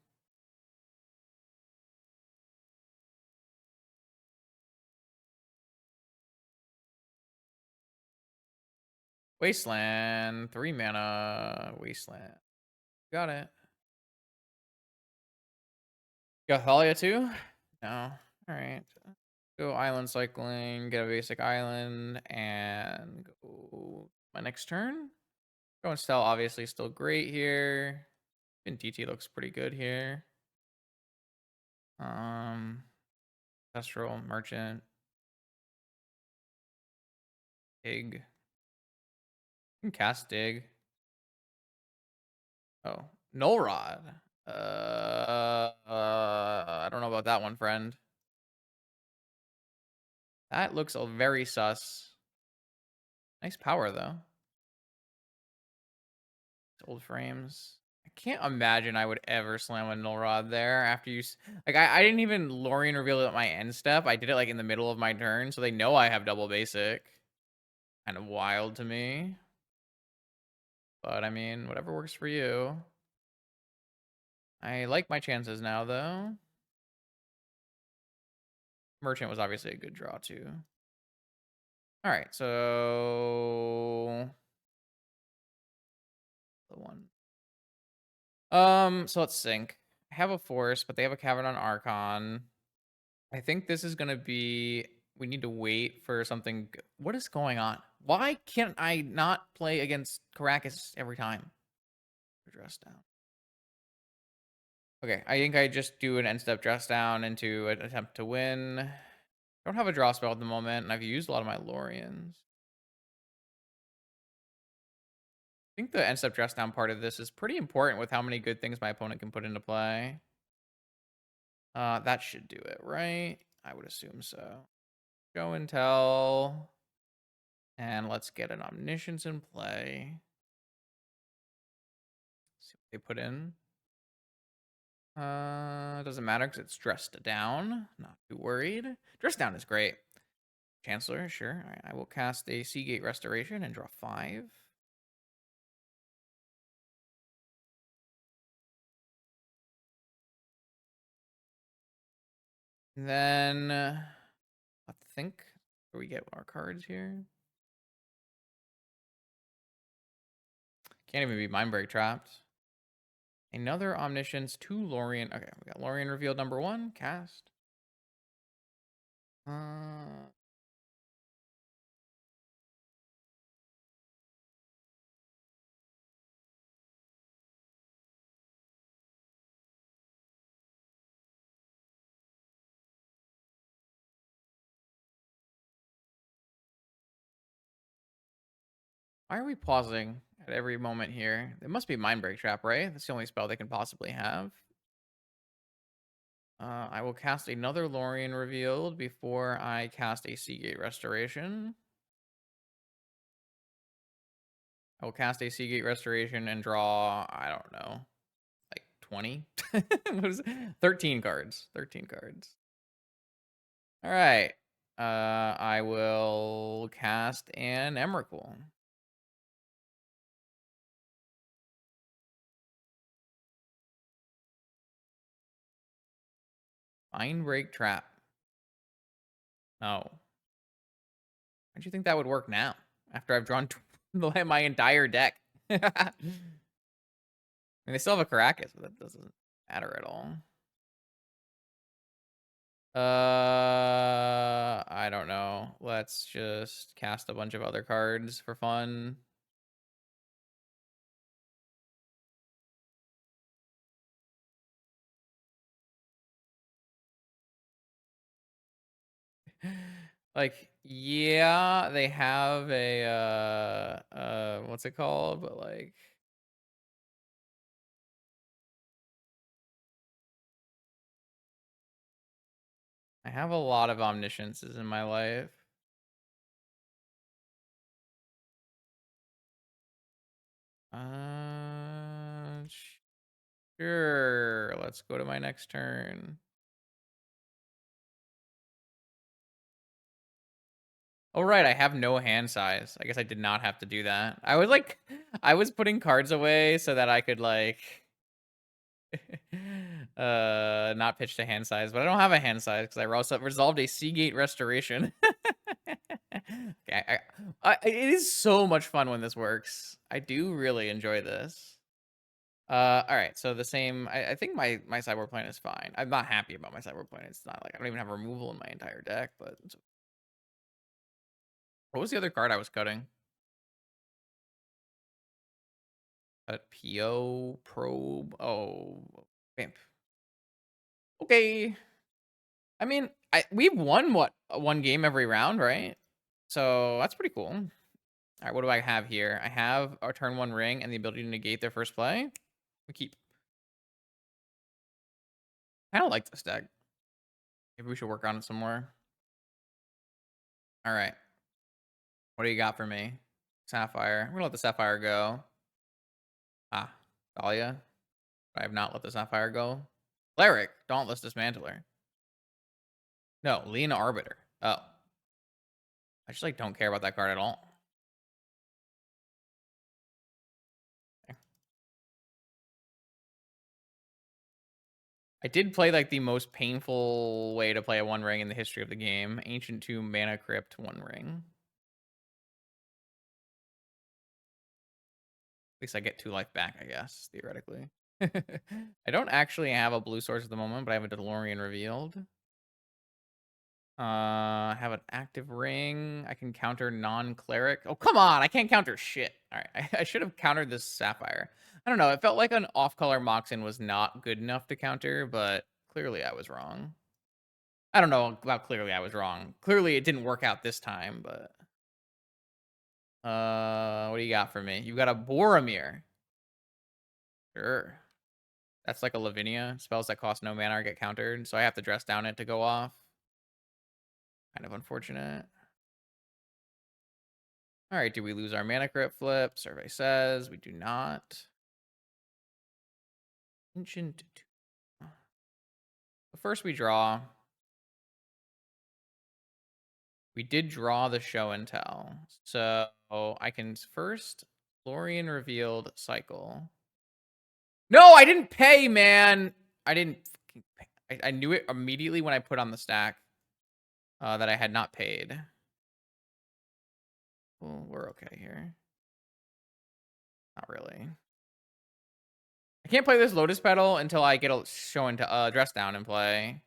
Wasteland, 3 mana. Wasteland. Got it. Got Thalia too? No. Alright. Go island cycling, get a basic island, and go my next turn. Go and Stell, obviously still great here. Even DT looks pretty good here. Ancestral, Merchant, Dig. You can cast Dig. Oh, Null Rod. I don't know about that one, friend. That looks very sus. Nice power, though. Old frames. I can't imagine I would ever slam a Null Rod there after you... Like, I didn't even Lorien reveal it at my end step. I did it, like, in the middle of my turn, so they know I have double basic. Kind of wild to me. But, I mean, whatever works for you. I like my chances now, though. Merchant was obviously a good draw, too. All right, so... The one. So let's sync. I have a Force, but they have a Cavern on Archon. I think this is gonna be. We need to wait for something. What is going on? Why can't I not play against Caracas every time? Dress down. Okay, I think I just do an end step dress down into an attempt to win. Don't have a draw spell at the moment, and I've used a lot of my Loriens. I think the end step dress down part of this is pretty important with how many good things my opponent can put into play. That should do it, right? I would assume so. Show and tell. And let's get an Omniscience in play. See what they put in. Doesn't matter because it's dressed down. Not too worried. Dressed down is great. Chancellor, sure. All right, I will cast a Seagate Restoration and draw 5. And then I think where we get our cards here. Can't even be Mindbreak trapped. Another Omniscience, 2 Lorien. Okay, we got Lorien Revealed number 1, cast. Why are we pausing at every moment here? It must be Mindbreak Trap, right? That's the only spell they can possibly have. I will cast another Lorien Revealed before I cast a Seagate Restoration. I will cast a Seagate Restoration and draw, I don't know, like 20? What is it? 13 cards. 13 cards. All right. I will cast an Emrakul. Mindbreak Trap. Oh. How'd you think that would work now? After I've drawn my entire deck. I mean, they still have a Caracas, but that doesn't matter at all. I don't know. Let's just cast a bunch of other cards for fun. Like, yeah, they have a what's it called? But like I have a lot of omnisciences in my life. Uh sure. Let's go to my next turn. Oh right, I have no hand size. I guess I did not have to do that. I was like I was putting cards away so that I could like not pitch to hand size, but I don't have a hand size because I also resolved a Seagate Restoration. Okay, it is so much fun when this works. I do really enjoy this. All right, so the same. I think my sideboard plan is fine. I'm not happy about my sideboard plan. It's not like I don't even have removal in my entire deck. But what was the other card I was cutting? PO probe. Oh, Vamp. Okay. I mean, we've won what one game every round, right? So that's pretty cool. All right, what do I have here? I have a turn 1 ring and the ability to negate their first play. We keep. I don't like this deck. Maybe we should work on it some more. All right. What do you got for me? Sapphire. I'm gonna let the Sapphire go. Ah, Dahlia. I have not let the Sapphire go. Cleric. Dauntless Dismantler. No, Lena Arbiter. Oh. I just like don't care about that card at all. I did play like the most painful way to play a One Ring in the history of the game. Ancient Tomb, Mana Crypt, One Ring. At least I get 2 life back, I guess, theoretically. I don't actually have a blue source at the moment, but I have a Lorien Revealed. Have an active ring. I can counter non-cleric. Oh, come on. I can't counter shit. All right. I should have countered this sapphire. I don't know. It felt like an off-color Moxen was not good enough to counter, but clearly I was wrong. I don't know about clearly I was wrong. Clearly it didn't work out this time, but what do you got for me? You got a Boromir. Sure. That's like a Lavinia. Spells that cost no mana or get countered, so I have to dress down it to go off. Kind of unfortunate. All right, do we lose our mana crypt flip? Survey says we do not. Ancient. But first we draw. We did draw the show and tell. So I can first Lorien Revealed cycle. No, I didn't pay, man. I didn't pay. I knew it immediately when I put on the stack that I had not paid. Well, we're okay here. Not really. I can't play this Lotus Petal until I get a show and dress down and play.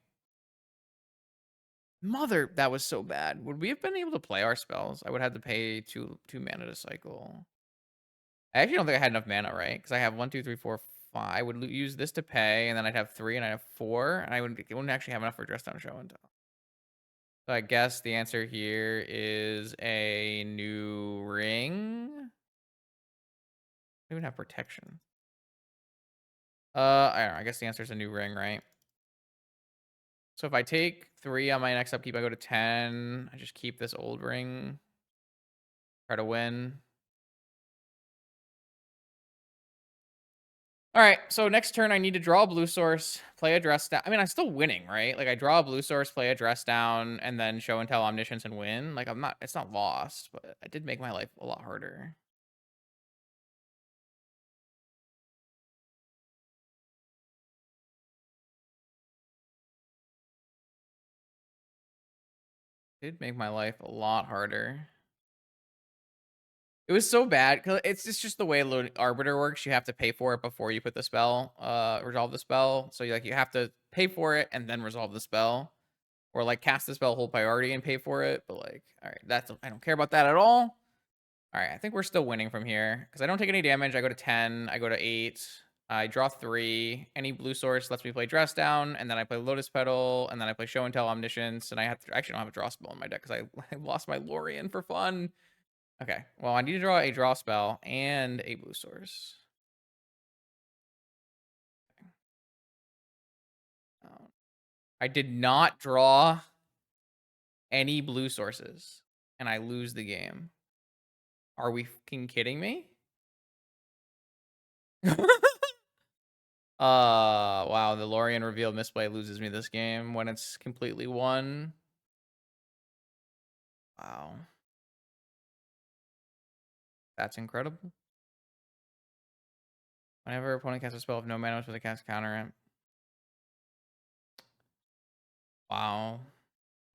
Mother, that was so bad. Would we have been able to play our spells? I would have to pay two mana to cycle. I actually don't think I had enough mana, right? Because I have 1, 2, 3, 4, 5. I would use this to pay, and then I'd have 3, and I have 4, and I wouldn't actually have enough for dress down, show and tell. So I guess the answer here is a new ring. I don't even have protection. I don't know. I guess the answer is a new ring, right? So if I take 3 on my next upkeep, I go to 10. I just keep this old ring. Try to win. All right, so next turn I need to draw a blue source, play a dress down. I mean, I'm still winning, right? Like I draw a blue source, play a dress down, and then show and tell Omniscience and win. Like it's not lost, but I did make my life a lot harder. Did make my life a lot harder. It was so bad because it's just the way Arbiter works. You have to pay for it before you put the spell, resolve the spell. So you have to pay for it and then resolve the spell, or like cast the spell, hold priority, and pay for it. But like, all right, I don't care about that at all. All right, I think we're still winning from here because I don't take any damage. I go to 10. I go to 8. I draw 3. Any blue source lets me play dress down, and then I play Lotus Petal, and then I play show and tell Omniscience, and I actually don't have a draw spell in my deck because I lost my Lorien for fun. Okay, well, I need to draw a draw spell and a blue source. I did not draw any blue sources, and I lose the game. Are we fucking kidding me? Wow, the Lorien Revealed misplay loses me this game when it's completely won. Wow. That's incredible. Whenever opponent casts a spell with no mana with a cast counter it. Wow.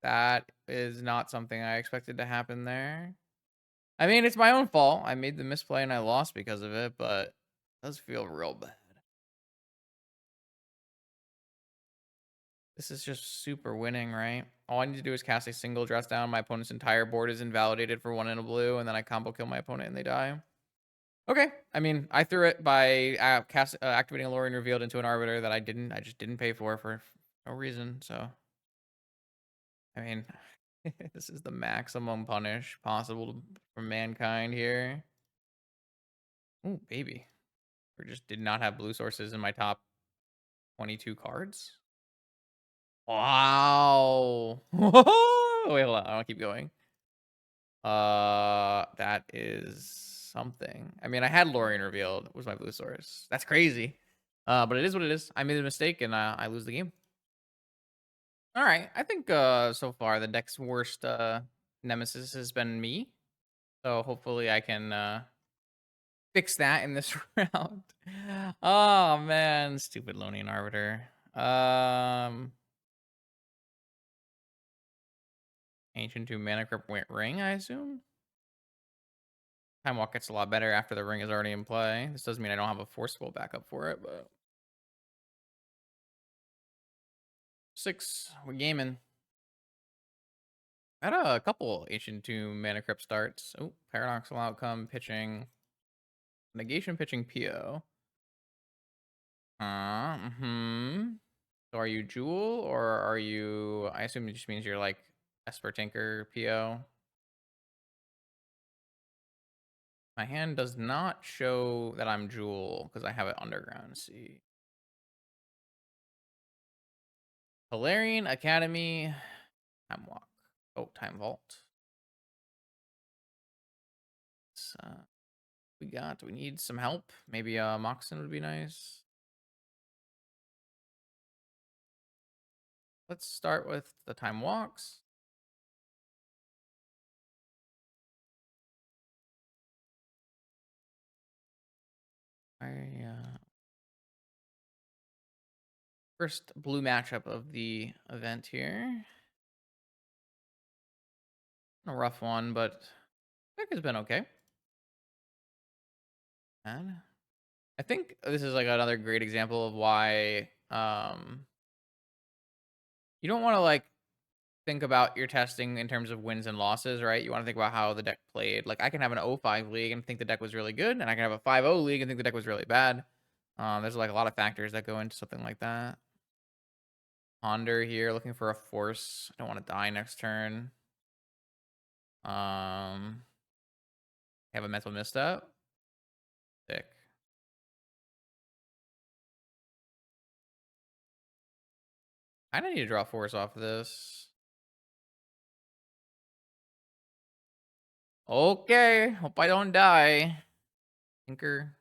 That is not something I expected to happen there. I mean, it's my own fault. I made the misplay and I lost because of it, but it does feel real bad. This is just super winning, right? All I need to do is cast a single dress down. My opponent's entire board is invalidated for 1 and a blue, and then I combo kill my opponent and they die. Okay. I mean, I threw it by activating a Lorien Revealed into an Arbiter that I just didn't pay for no reason, so. I mean, this is the maximum punish possible for mankind here. Ooh, baby. Or just did not have blue sources in my top 22 cards. Wow. Wait, hold on. I want to keep going. That is something. I mean, I had Lorien Revealed was my blue source. That's crazy. But it is what it is. I made a mistake and I lose the game. All right. I think so far the deck's worst nemesis has been me. So hopefully I can fix that in this round. Oh man, stupid Lorien Arbiter. Ancient 2 mana crypt ring, I assume. Time walk gets a lot better after the ring is already in play. This doesn't mean I don't have a forceful backup for it, but 6, we're gaming. Had a couple Ancient Tomb Mana Crypt starts. Oh, Paradoxical Outcome, pitching. Negation pitching PO. Mm-hmm. So are you Jewel or are you... I assume it just means you're like Esper Tinker PO. My hand does not show that I'm Jewel because I have it underground. Let's see. Lorien Academy. Time Walk. Oh, Time Vault. So, we need some help. Maybe Moxen would be nice. Let's start with the Time Walks. First blue matchup of the event here. A rough one, but deck has been okay. And I think this is like another great example of why you don't want to like think about your testing in terms of wins and losses, right? You want to think about how the deck played. Like I can have an 0-5 league and think the deck was really good, and I can have a 5-0 league and think the deck was really bad. There's like a lot of factors that go into something like that. Ponder here, looking for a force. I don't want to die next turn. Have a mental misstep. Sick. I need to draw force off of this. Okay, hope I don't die. Tinker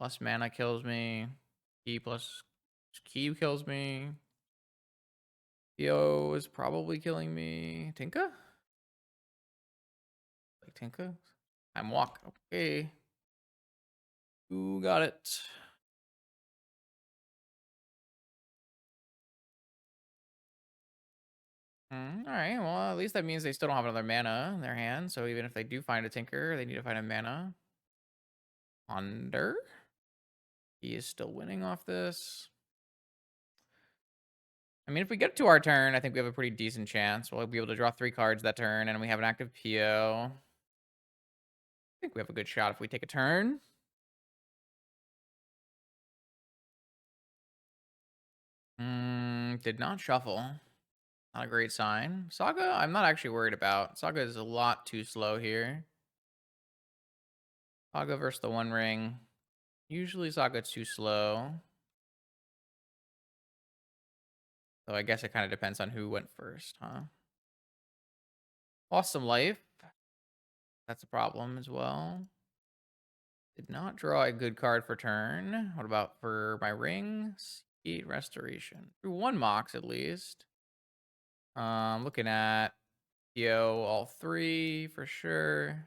plus mana kills me. Key plus key kills me. Theo is probably killing me. Tinka? Like Tinka? I'm walk. Okay. Who got it? All right. Well, at least that means they still don't have another mana in their hand. So even if they do find a Tinker, they need to find a mana. Ponder. He is still winning off this. I mean, if we get to our turn, I think we have a pretty decent chance. We'll be able to draw 3 cards that turn, and we have an active PO. I think we have a good shot if we take a turn. Did not shuffle. Not a great sign. Saga, I'm not actually worried about. Saga is a lot too slow here. Saga versus the One Ring. Usually Saga's too slow. So I guess it kind of depends on who went first, huh? Lost some life. That's a problem as well. Did not draw a good card for turn. What about for my ring? Seed Restoration. Through 1 Mox at least. Looking at PO all 3 for sure.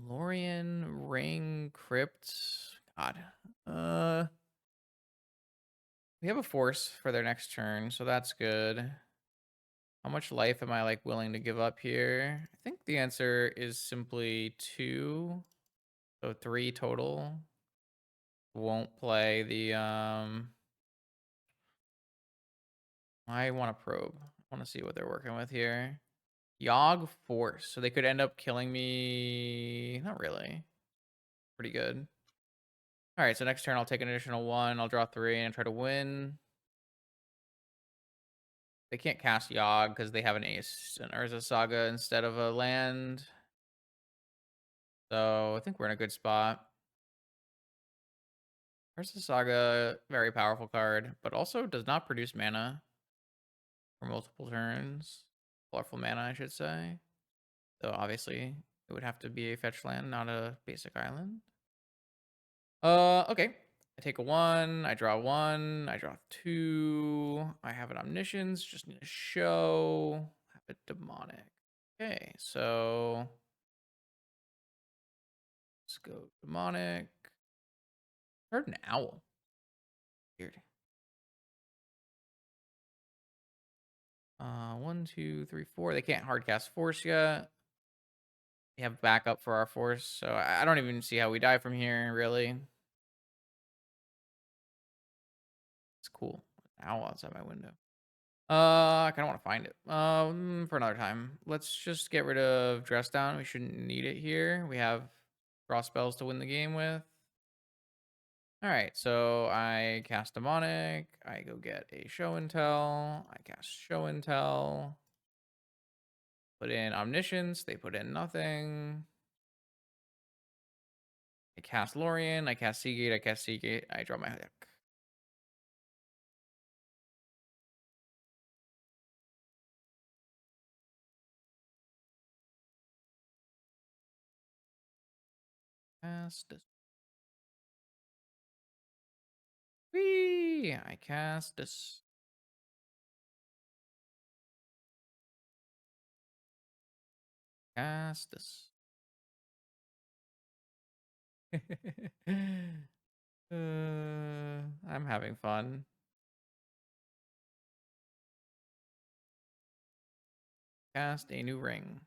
Lorien Ring Crypt. God. We have a force for their next turn, so that's good. How much life am I like willing to give up here? I think the answer is simply 2. So 3 total. Won't play the I want to probe. I want to see what they're working with here. Yogg Force. So they could end up killing me. Not really. Pretty good. All right, so next turn I'll take an additional 1. I'll draw 3 and try to win. They can't cast Yogg because they have an Ace and Urza Saga instead of a land. So I think we're in a good spot. Urza Saga, very powerful card, but also does not produce mana for multiple turns. Colorful mana, I should say. So obviously it would have to be a fetch land, not a basic island. Okay. I take a 1, I draw 1, I draw 2. I have an Omniscience, just need to show. Have a Demonic. Okay, so let's go Demonic. Heard an owl. Weird. 1, 2, 3, 4. They can't hardcast Force yet. We have backup for our Force, so I don't even see how we die from here, really. It's cool. Owl outside my window. I kind of want to find it. For another time. Let's just get rid of dress down. We shouldn't need it here. We have draw spells to win the game with. All right, so I cast demonic. I go get a show and tell. I cast show and tell. Put in omniscience. They put in nothing. I cast Lorien. I cast Seagate. I cast Seagate. I draw my deck. Cast this. Whee! I cast this. Cast this. I'm having fun. Cast a new ring.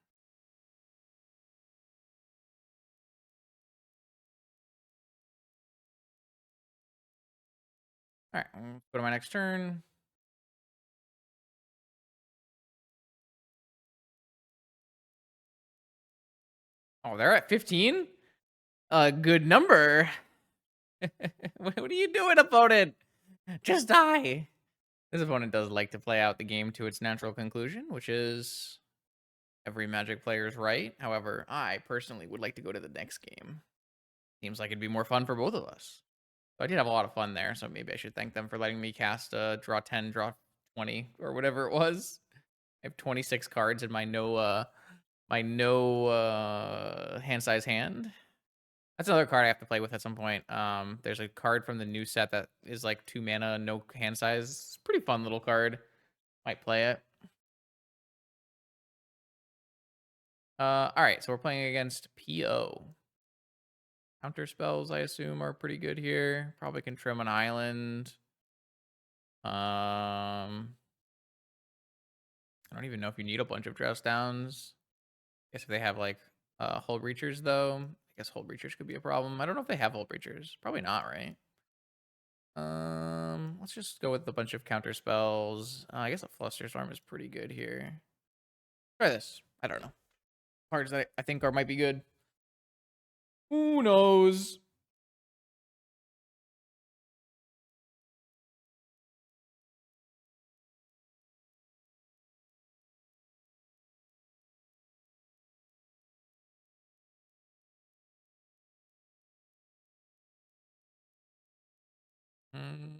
All right, go to my next turn. Oh, they're at 15? A good number. What are you doing, opponent? Just die. This opponent does like to play out the game to its natural conclusion, which is every Magic player's right. However, I personally would like to go to the next game. Seems like it'd be more fun for both of us. So I did have a lot of fun there, so maybe I should thank them for letting me cast draw 10, draw 20, or whatever it was. I have 26 cards in my no hand size hand. That's another card I have to play with at some point. There's a card from the new set that is like 2 mana, no hand size. It's a pretty fun little card. Might play it. All right, so we're playing against PO. Counter spells, I assume, are pretty good here. Probably can trim an island. I don't even know if you need a bunch of dress downs. I guess if they have like hull breachers though, I guess hull breachers could be a problem. I don't know if they have hull breachers. Probably not, right? Let's just go with a bunch of counter spells. I guess a Flusterstorm is pretty good here. Try this. I don't know. Cards that I think might be good. Who knows? Mm,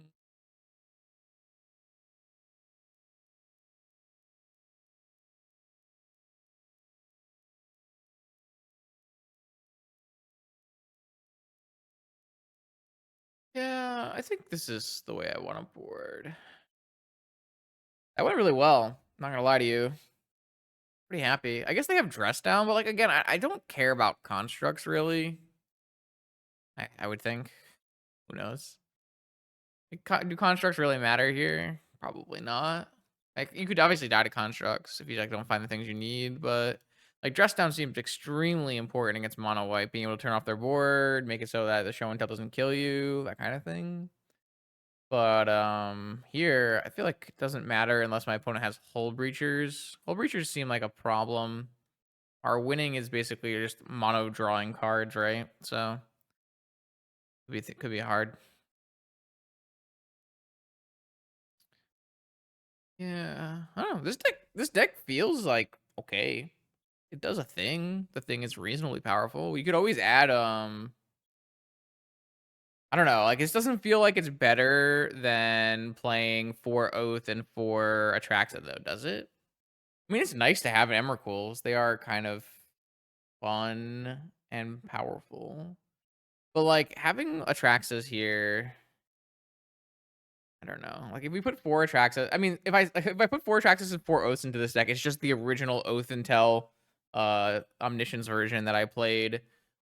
yeah, I think this is the way I want to board. That went really well. Not gonna lie to you. Pretty happy. I guess they have dress down, but like again, I don't care about constructs really. I would think. Who knows? Do constructs really matter here? Probably not. Like you could obviously die to constructs if you like don't find the things you need, but like dress down seems extremely important against mono white, being able to turn off their board, make it so that the show and tell doesn't kill you, that kind of thing. But here I feel like it doesn't matter unless my opponent has hull breachers. Hull breachers seem like a problem. Our winning is basically just mono drawing cards, right? So could be hard. Yeah, I don't know. This deck feels like okay. It does a thing. The thing is reasonably powerful. We could always add I don't know, like this doesn't feel like it's better than playing 4 Oath and 4 Atraxa though, does it? I mean, it's nice to have Emrakul's. They are kind of fun and powerful. But like having Atraxas here, I don't know. Like if we put 4 Atraxas, I mean, if I put 4 Atraxas and 4 Oaths into this deck, it's just the original Oath and Tell Omniscience version that I played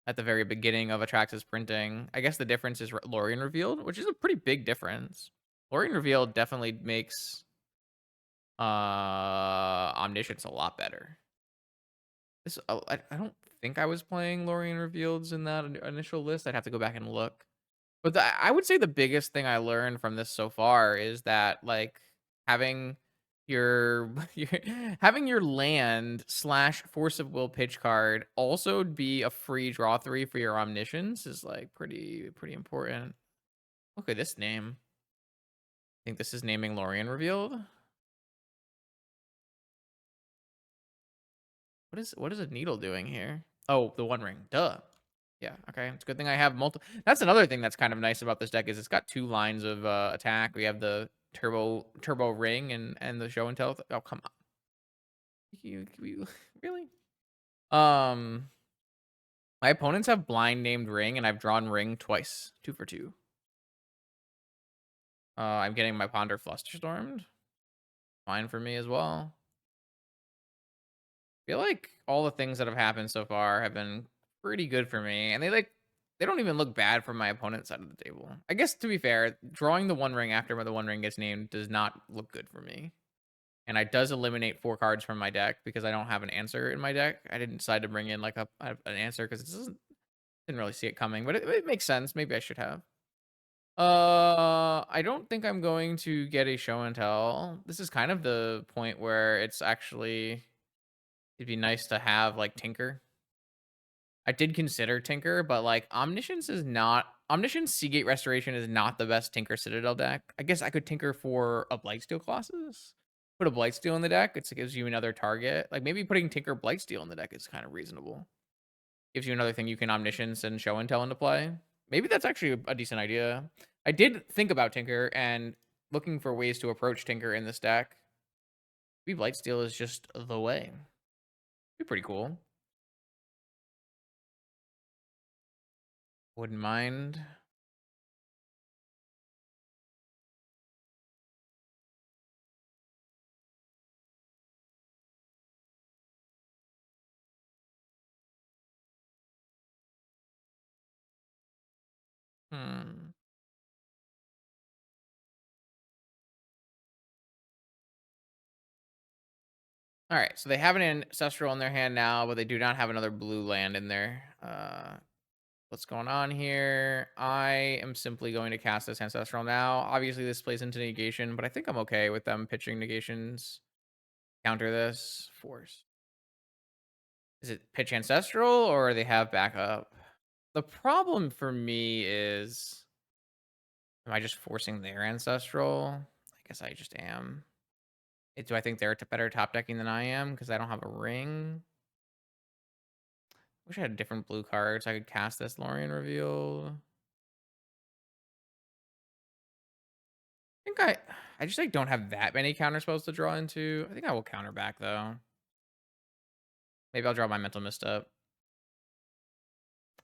at the very beginning of Atraxas printing. I guess the difference is Lorien Revealed, which is a pretty big difference. Lorien Revealed definitely makes Omniscience a lot better. I don't think I was playing Lorien Revealeds in that initial list. I'd have to go back and look. But I would say the biggest thing I learned from this so far is that like having your having your land slash force of will pitch card also be a free draw 3 for your omniscience is like pretty important. Look at this name. I think this is naming Lorien Revealed. What is a needle doing here? Oh, the One Ring. Duh. Yeah, okay. It's a good thing I have multiple. That's another thing that's kind of nice about this deck is it's got 2 lines of attack. We have the turbo ring and the show and tell. Oh, come on. You really? Um my opponents have blind named ring and I've drawn ring twice. 2 for 2. I'm getting my ponder flusterstormed. Fine for me as well. Feel like all the things that have happened so far have been pretty good for me, and they don't even look bad from my opponent's side of the table. I guess to be fair, drawing the One Ring after the One Ring gets named does not look good for me. And I does eliminate 4 cards from my deck because I don't have an answer in my deck. I didn't decide to bring in like an answer because didn't really see it coming, but it makes sense. Maybe I should have. I don't think I'm going to get a show and tell. This is kind of the point where it's actually it'd be nice to have like Tinker. I did consider Tinker, but like Omniscience Seagate Restoration is not the best Tinker Citadel deck. I guess I could Tinker for a Blightsteel Colossus. Put a Blightsteel in the deck. It gives you another target. Like maybe putting Tinker Blightsteel in the deck is kind of reasonable. Gives you another thing you can Omniscience and Show and Tell into play. Maybe that's actually a decent idea. I did think about Tinker and looking for ways to approach Tinker in this deck. Maybe Blightsteel is just the way. Be pretty cool. Wouldn't mind. Hmm. All right, so they have an ancestral in their hand now, but they do not have another blue land in there. What's going on here? I am simply going to cast this ancestral now. Obviously, this plays into negation, but I think I'm okay with them pitching negations. Counter this force. Is it pitch ancestral or they have backup? The problem for me is, am I just forcing their ancestral? I guess I just am. Do I think they're better top decking than I am because I don't have a ring? Wish I had different blue cards. I could cast this Lorien Revealed. I think I just like don't have that many counter spells to draw into. I think I will counter back though. Maybe I'll draw my mental misstep.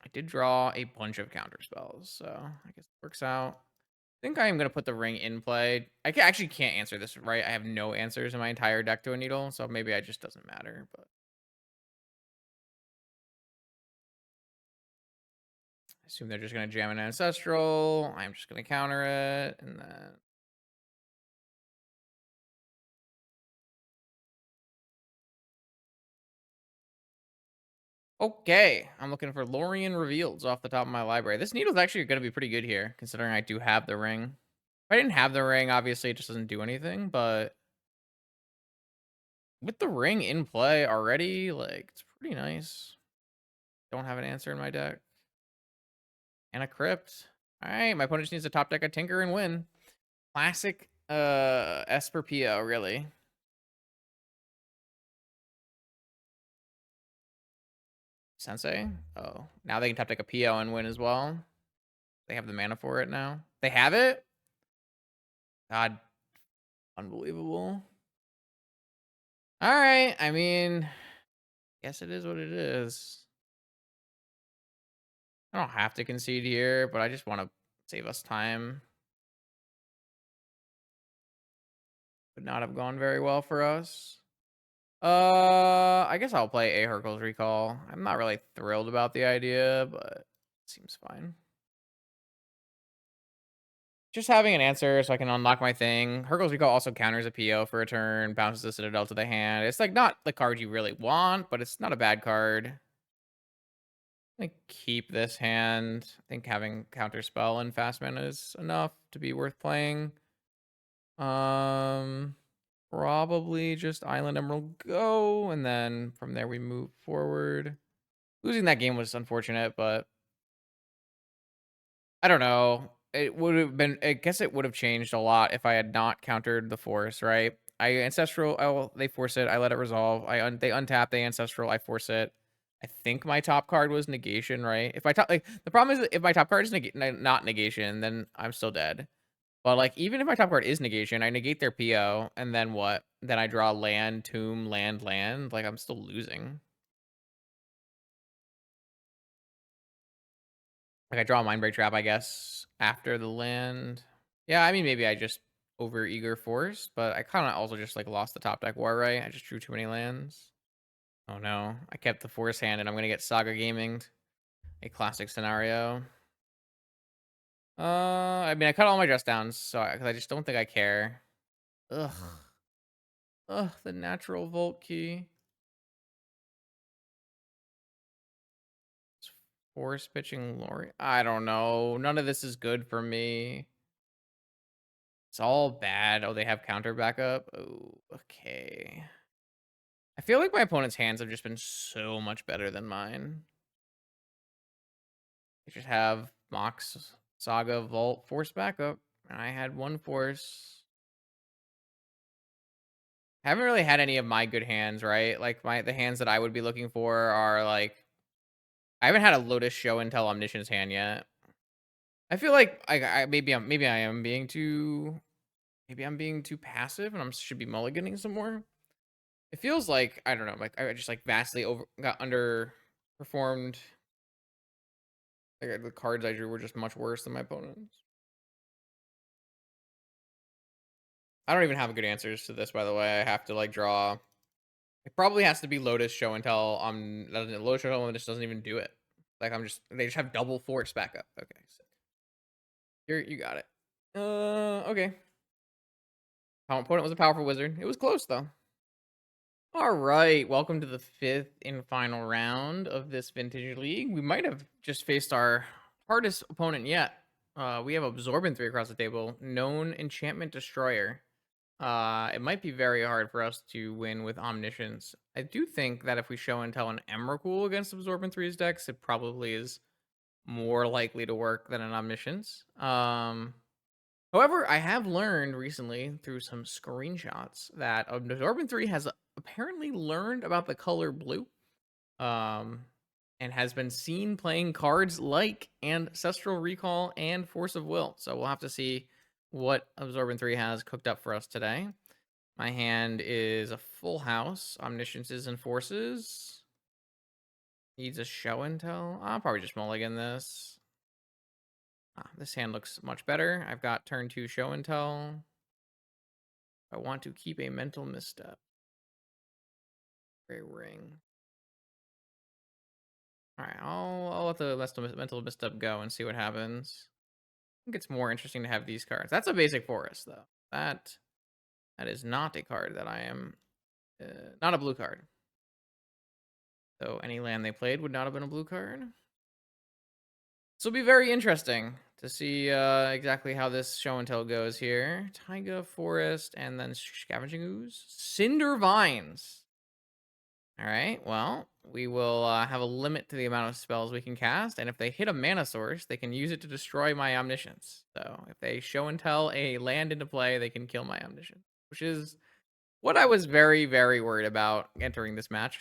I did draw a bunch of counter spells, so I guess it works out. I think I am gonna put the ring in play. Actually can't answer this right. I have no answers in my entire deck to a needle, so maybe it just doesn't matter. But I assume they're just gonna jam an ancestral. I'm just gonna counter it, and then okay, I'm looking for Lorien Reveals off the top of my library. This needle's actually going to be pretty good here, considering I do have the ring. If I didn't have the ring, obviously it just doesn't do anything, but with the ring in play already, like, it's pretty nice. Don't have an answer in my deck. And a crypt. Alright, my opponent just needs to top deck a Tinker and win. Classic Esperpio, really. Sensei? Oh, now they can top deck a PO and win as well. They have the mana for it now. They have it? God, unbelievable. All right. I mean, guess it is what it is. I don't have to concede here, but I just want to save us time. Would not have gone very well for us. I guess I'll play a Hercules Recall. I'm not really thrilled about the idea, but it seems fine. Just having an answer so I can unlock my thing. Hercules Recall also counters a PO for a turn, bounces the Citadel to the hand. It's like not the card you really want, but it's not a bad card. I keep this hand. I think having counterspell and fast mana is enough to be worth playing. We're probably just Island Emerald go, and then from there we move forward. Losing that game was unfortunate, but I don't know. It would have been. I guess it would have changed a lot if I had not countered the force. Right? I ancestral. Oh, they force it. I let it resolve. They untap. They ancestral. I force it. I think my top card was negation. Right? If my top like the problem is that if my top card is not negation, then I'm still dead. But like even if my top card is negation, I negate their PO, and then what? Then I draw land, tomb, land, land. Like I'm still losing. Like I draw a Mindbreak Trap, I guess, after the land. Yeah, I mean maybe I just over eager force, but I kind of also just like lost the top deck war, right? I just drew too many lands. Oh no, I kept the force hand, and I'm gonna get Saga Gaming, a classic scenario. I mean I cut all my dress downs, so because I just don't think I care. Ugh, ugh, the natural Volt Key. Force pitching Lori. I don't know. None of this is good for me. It's all bad. Oh, they have counter backup. Oh, okay. I feel like my opponent's hands have just been so much better than mine. They just have Mox, Saga, Vault, Force backup. And I had one Force. I haven't really had any of my good hands, right? Like the hands that I would be looking for are like I haven't had a Lotus Show and Tell Omniscience hand yet. I feel like maybe I am being too maybe I'm being too passive and I should be mulliganing some more. It feels like I don't know, like I just like vastly got underperformed. Like the cards I drew were just much worse than my opponents. I don't even have good answers to this, by the way. I have to like draw. It probably has to be Lotus Show and Tell. Lotus Show and Tell just doesn't even do it. Like they just have double force backup. Okay, so here you got it. Okay. My opponent was a powerful wizard. It was close though. All right, welcome to the fifth and final round of this vintage league. We might have just faced our hardest opponent yet. We have Absorbent 3 across the table, known Enchantment Destroyer. It might be very hard for us to win with Omniscience. I do think that if we show and tell an Emrakul against Absorbent 3's decks, it probably is more likely to work than an Omniscience. However, I have learned recently through some screenshots that Absorbent 3 has apparently learned about the color blue. And has been seen playing cards like Ancestral Recall and Force of Will. So we'll have to see what Absorbent 3 has cooked up for us today. My hand is a full house. Omnisciences and Forces. Needs a show and tell. I'll probably just mulligan this. This hand looks much better. I've got turn 2 show and tell. I want to keep a mental misstep. Gray ring. All right, I'll let the mental misstep go and see what happens. I think it's more interesting to have these cards. That's a basic forest, though. That is not a card that I am, not a blue card. So any land they played would not have been a blue card. This will be very interesting to see exactly how this show and tell goes here. Taiga, Forest, and then Scavenging Ooze. Cinder Vines. All right, well, we will have a limit to the amount of spells we can cast, and if they hit a mana source, they can use it to destroy my Omniscience. So if they show and tell a land into play, they can kill my Omniscience, which is what I was very, very worried about entering this match.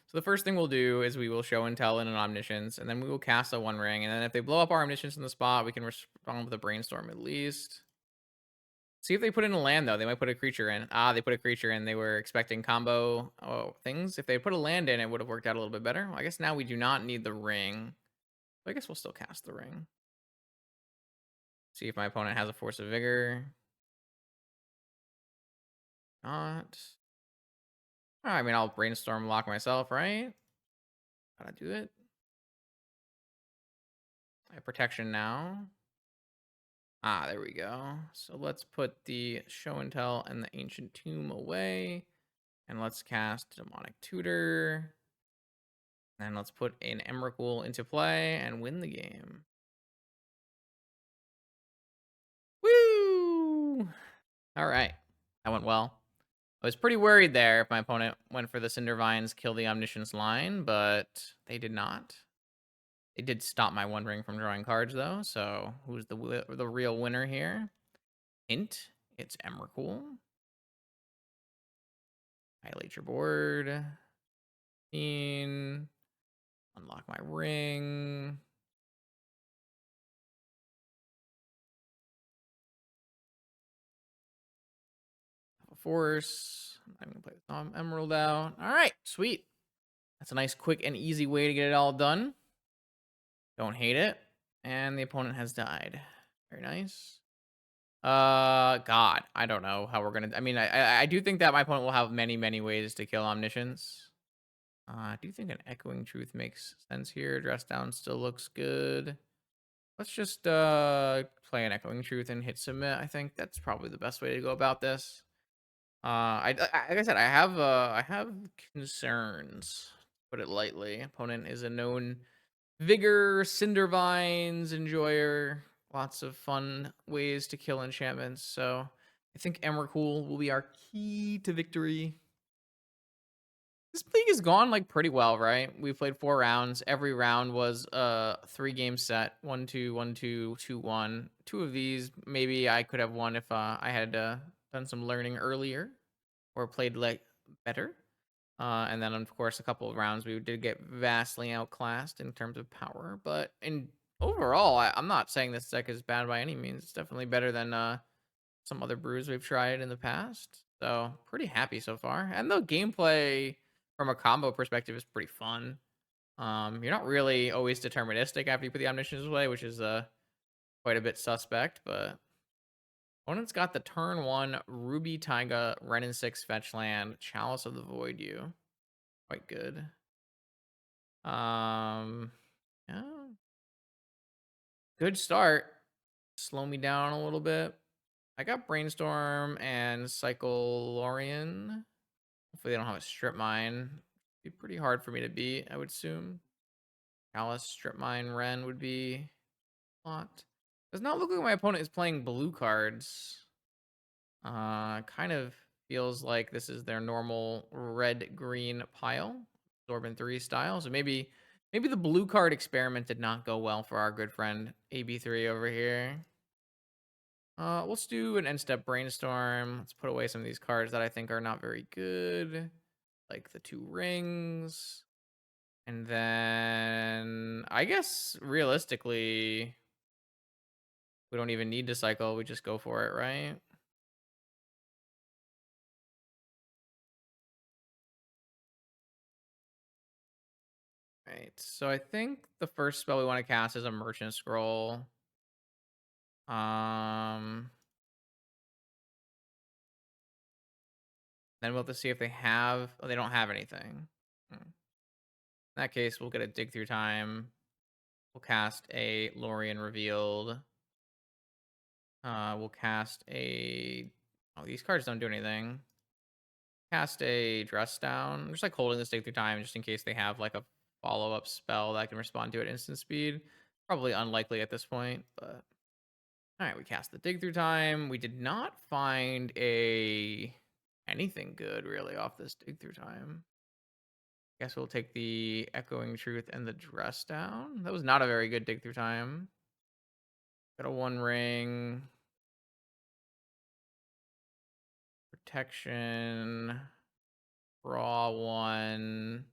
So the first thing we'll do is we will show and tell in an Omniscience, and then we will cast a One Ring, and then if they blow up our Omniscience in the spot, we can respond with a Brainstorm at least. See if they put in a land, though. They might put a creature in. They put a creature in. They were expecting combo things. If they put a land in, it would have worked out a little bit better. Well, I guess now we do not need the ring. But I guess we'll still cast the ring. See if my opponent has a Force of Vigor. Not. I mean, I'll Brainstorm lock myself, right? Gotta do it. I have protection now. There we go. So let's put the show and tell and the ancient tomb away. And let's cast Demonic Tutor. And let's put an Emrakul into play and win the game. Woo! All right. That went well. I was pretty worried there if my opponent went for the Cinder Vines, kill the Omniscience line, but they did not. They did stop my One Ring from drawing cards, though, so who's the real winner here? Hint, it's Emrakul. Highlight your board. Unlock my ring. Force. I'm gonna play with Emerald out. All right, sweet. That's a nice, quick, and easy way to get it all done. Don't hate it. And the opponent has died. Very nice. God, I don't know how we're gonna. I mean, I do think that my opponent will have many, many ways to kill Omniscience. I do think an Echoing Truth makes sense here. Dress down still looks good. Let's just play an Echoing Truth and hit submit. I think that's probably the best way to go about this. Like I said, I have concerns. Put it lightly. Opponent is a known Vigor, Cindervines enjoyer. Lots of fun ways to kill enchantments. So I think Emrakul will be our key to victory. This league has gone like pretty well, right? We played 4 rounds. Every round was a 3-game set. 1-2, 1-2, 2-1. 2 of these, maybe I could have won if I had done some learning earlier or played like better. And then of course a couple of rounds we did get vastly outclassed in terms of power. But in overall, I'm not saying this deck is bad by any means. It's definitely better than some other brews we've tried in the past. So pretty happy so far. And the gameplay from a combo perspective is pretty fun. You're not really always deterministic after you put the Omniscience away, which is quite a bit suspect, but opponent's got the turn 1 Ruby Taiga Renin 6 fetch land, Chalice of the Void you. Quite good. Yeah. Good start. Slow me down a little bit. I got Brainstorm and Cycle Lorien. Hopefully they don't have a Strip Mine. Be pretty hard for me to beat, I would assume. Alice, Strip Mine, Ren would be a lot. Does not look like my opponent is playing blue cards. Kind of feels like this is their normal red-green pile. Absorbent 3 style. So maybe the blue card experiment did not go well for our good friend AB3 over here. Let's do an end step brainstorm. Let's put away some of these cards that I think are not very good, like the 2 rings. And then I guess realistically, we don't even need to cycle. We just go for it, right? Right. So I think the first spell we want to cast is a Merchant Scroll. Um, then we'll have to see if they have. Oh, they don't have anything. In that case, we'll get a Dig Through Time. We'll cast a Lorien Revealed. We'll cast a. Oh, these cards don't do anything. Cast a Dress Down. I'm just like holding this Dig Through Time just in case they have like a follow-up spell that can respond to it instant speed. Probably unlikely at this point, but all right, we cast the Dig Through Time. We did not find anything good really off this Dig Through Time. Guess we'll take the Echoing Truth and the Dress Down. That was not a very good Dig Through Time. Got a 1 ring. Protection. Draw 1.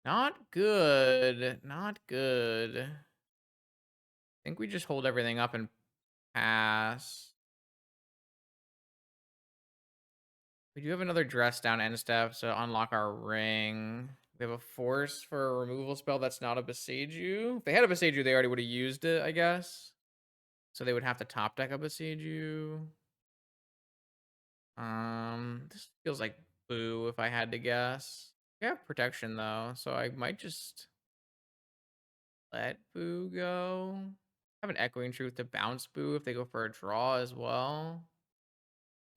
Not good. Not good. I think we just hold everything up and pass. We do have another Dress Down end step, so unlock our ring. We have a Force for a removal spell that's not a Besiege You. If they had a Besiege You, they already would have used it, I guess. So they would have to top deck a Besiege You. This feels like Boo if I had to guess. We have protection though, so I might just let Boo go. Have an Echoing Truth to bounce Boo if they go for a draw as well.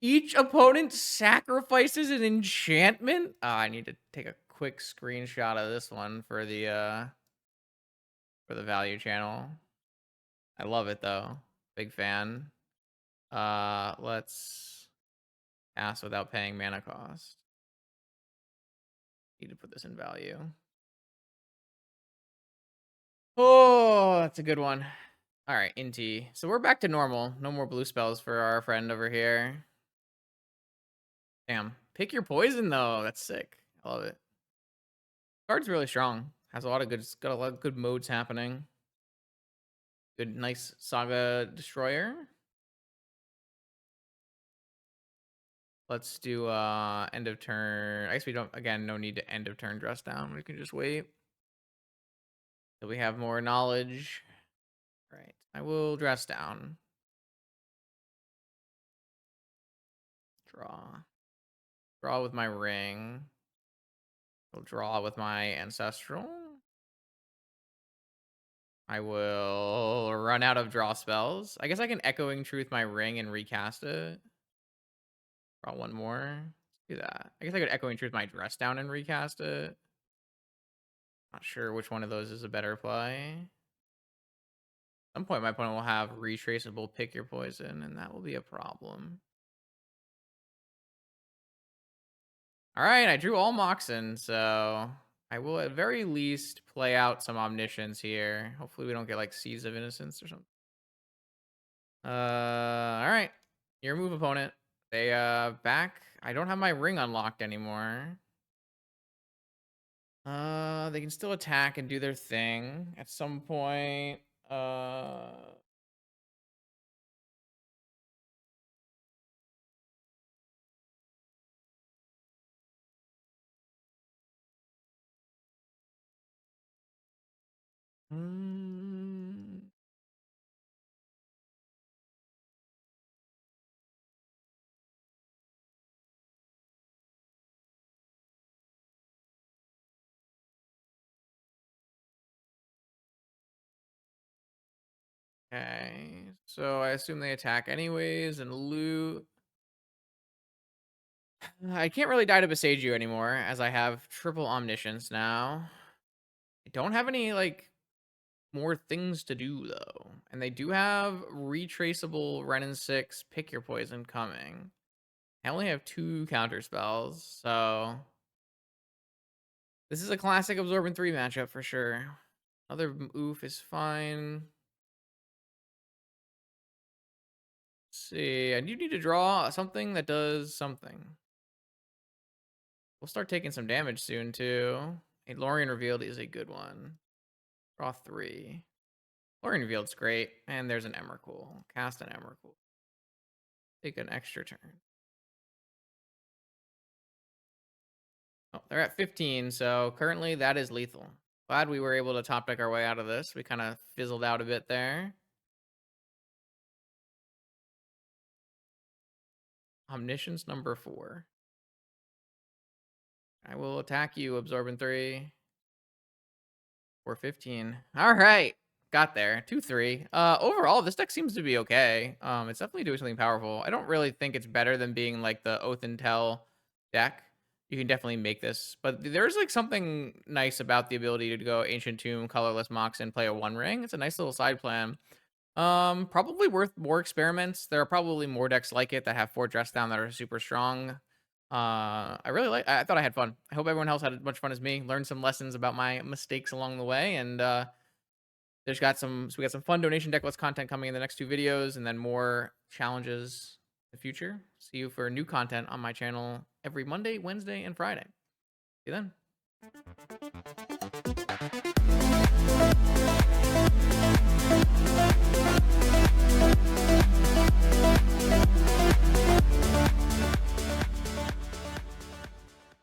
Each opponent sacrifices an enchantment. I need to take a quick screenshot of this one for the value channel. I love it though. Big fan. Let's cast without paying mana cost. Need to put this in value. Oh, that's a good one. All right, Inti. So we're back to normal. No more blue spells for our friend over here. Damn. Pick your poison though. That's sick. I love it. Card's really strong. Has a lot of good. It's got a lot of good modes happening. Good, nice Saga Destroyer. Let's do end of turn. I guess we don't. Again, no need to end of turn dress down. We can just wait till we have more knowledge. Right. I will dress down. Draw. Draw with my ring. I'll draw with my ancestral. I will run out of draw spells. I guess I can Echoing Truth my ring and recast it. Draw one more. Let's do that. I guess I could Echoing Truth my dress down and recast it. Not sure which one of those is a better play. At some point, my opponent will have retraceable pick your poison, and that will be a problem. All right, I drew all Moxen, so I will at very least play out some Omniscience here. Hopefully we don't get like Seas of Innocence or something. All right. Your move, opponent. They back. I don't have my ring unlocked anymore. They can still attack and do their thing at some point. Hmm. Okay, so I assume they attack anyways and loot. I can't really die to Besage You anymore, as I have triple Omniscience now. I don't have any, like, more things to do, though. And they do have retraceable Ren and 6 Pick Your Poison coming. I only have 2 counter spells, so... This is a classic Absorbent 3 matchup for sure. Other oof is fine. Let's see, I do need to draw something that does something. We'll start taking some damage soon, too. A Lorien Revealed is a good one. Draw 3. Lorien Revealed's great. And there's an Emrakul. Cast an Emrakul. Take an extra turn. Oh, they're at 15, so currently that is lethal. Glad we were able to top deck our way out of this. We kind of fizzled out a bit there. Omniscience number 4. I will attack you, Absorbent 3. 415. All right. Got there. 2-3. Overall, this deck seems to be okay. It's definitely doing something powerful. I don't really think it's better than being like the Oath and Tell deck. You can definitely make this, but there's like something nice about the ability to go Ancient Tomb, Colorless Mox, and play a One Ring. It's a nice little side plan. Probably worth more experiments. There are probably more decks like it that have 4 dress down that are super strong. I thought I had fun. I hope everyone else had as much fun as me. Learned some lessons about my mistakes along the way, and we got some fun donation decklist content coming in the next 2 videos, and then more challenges in the future. See you for new content on my channel every Monday, Wednesday, and Friday. See you then.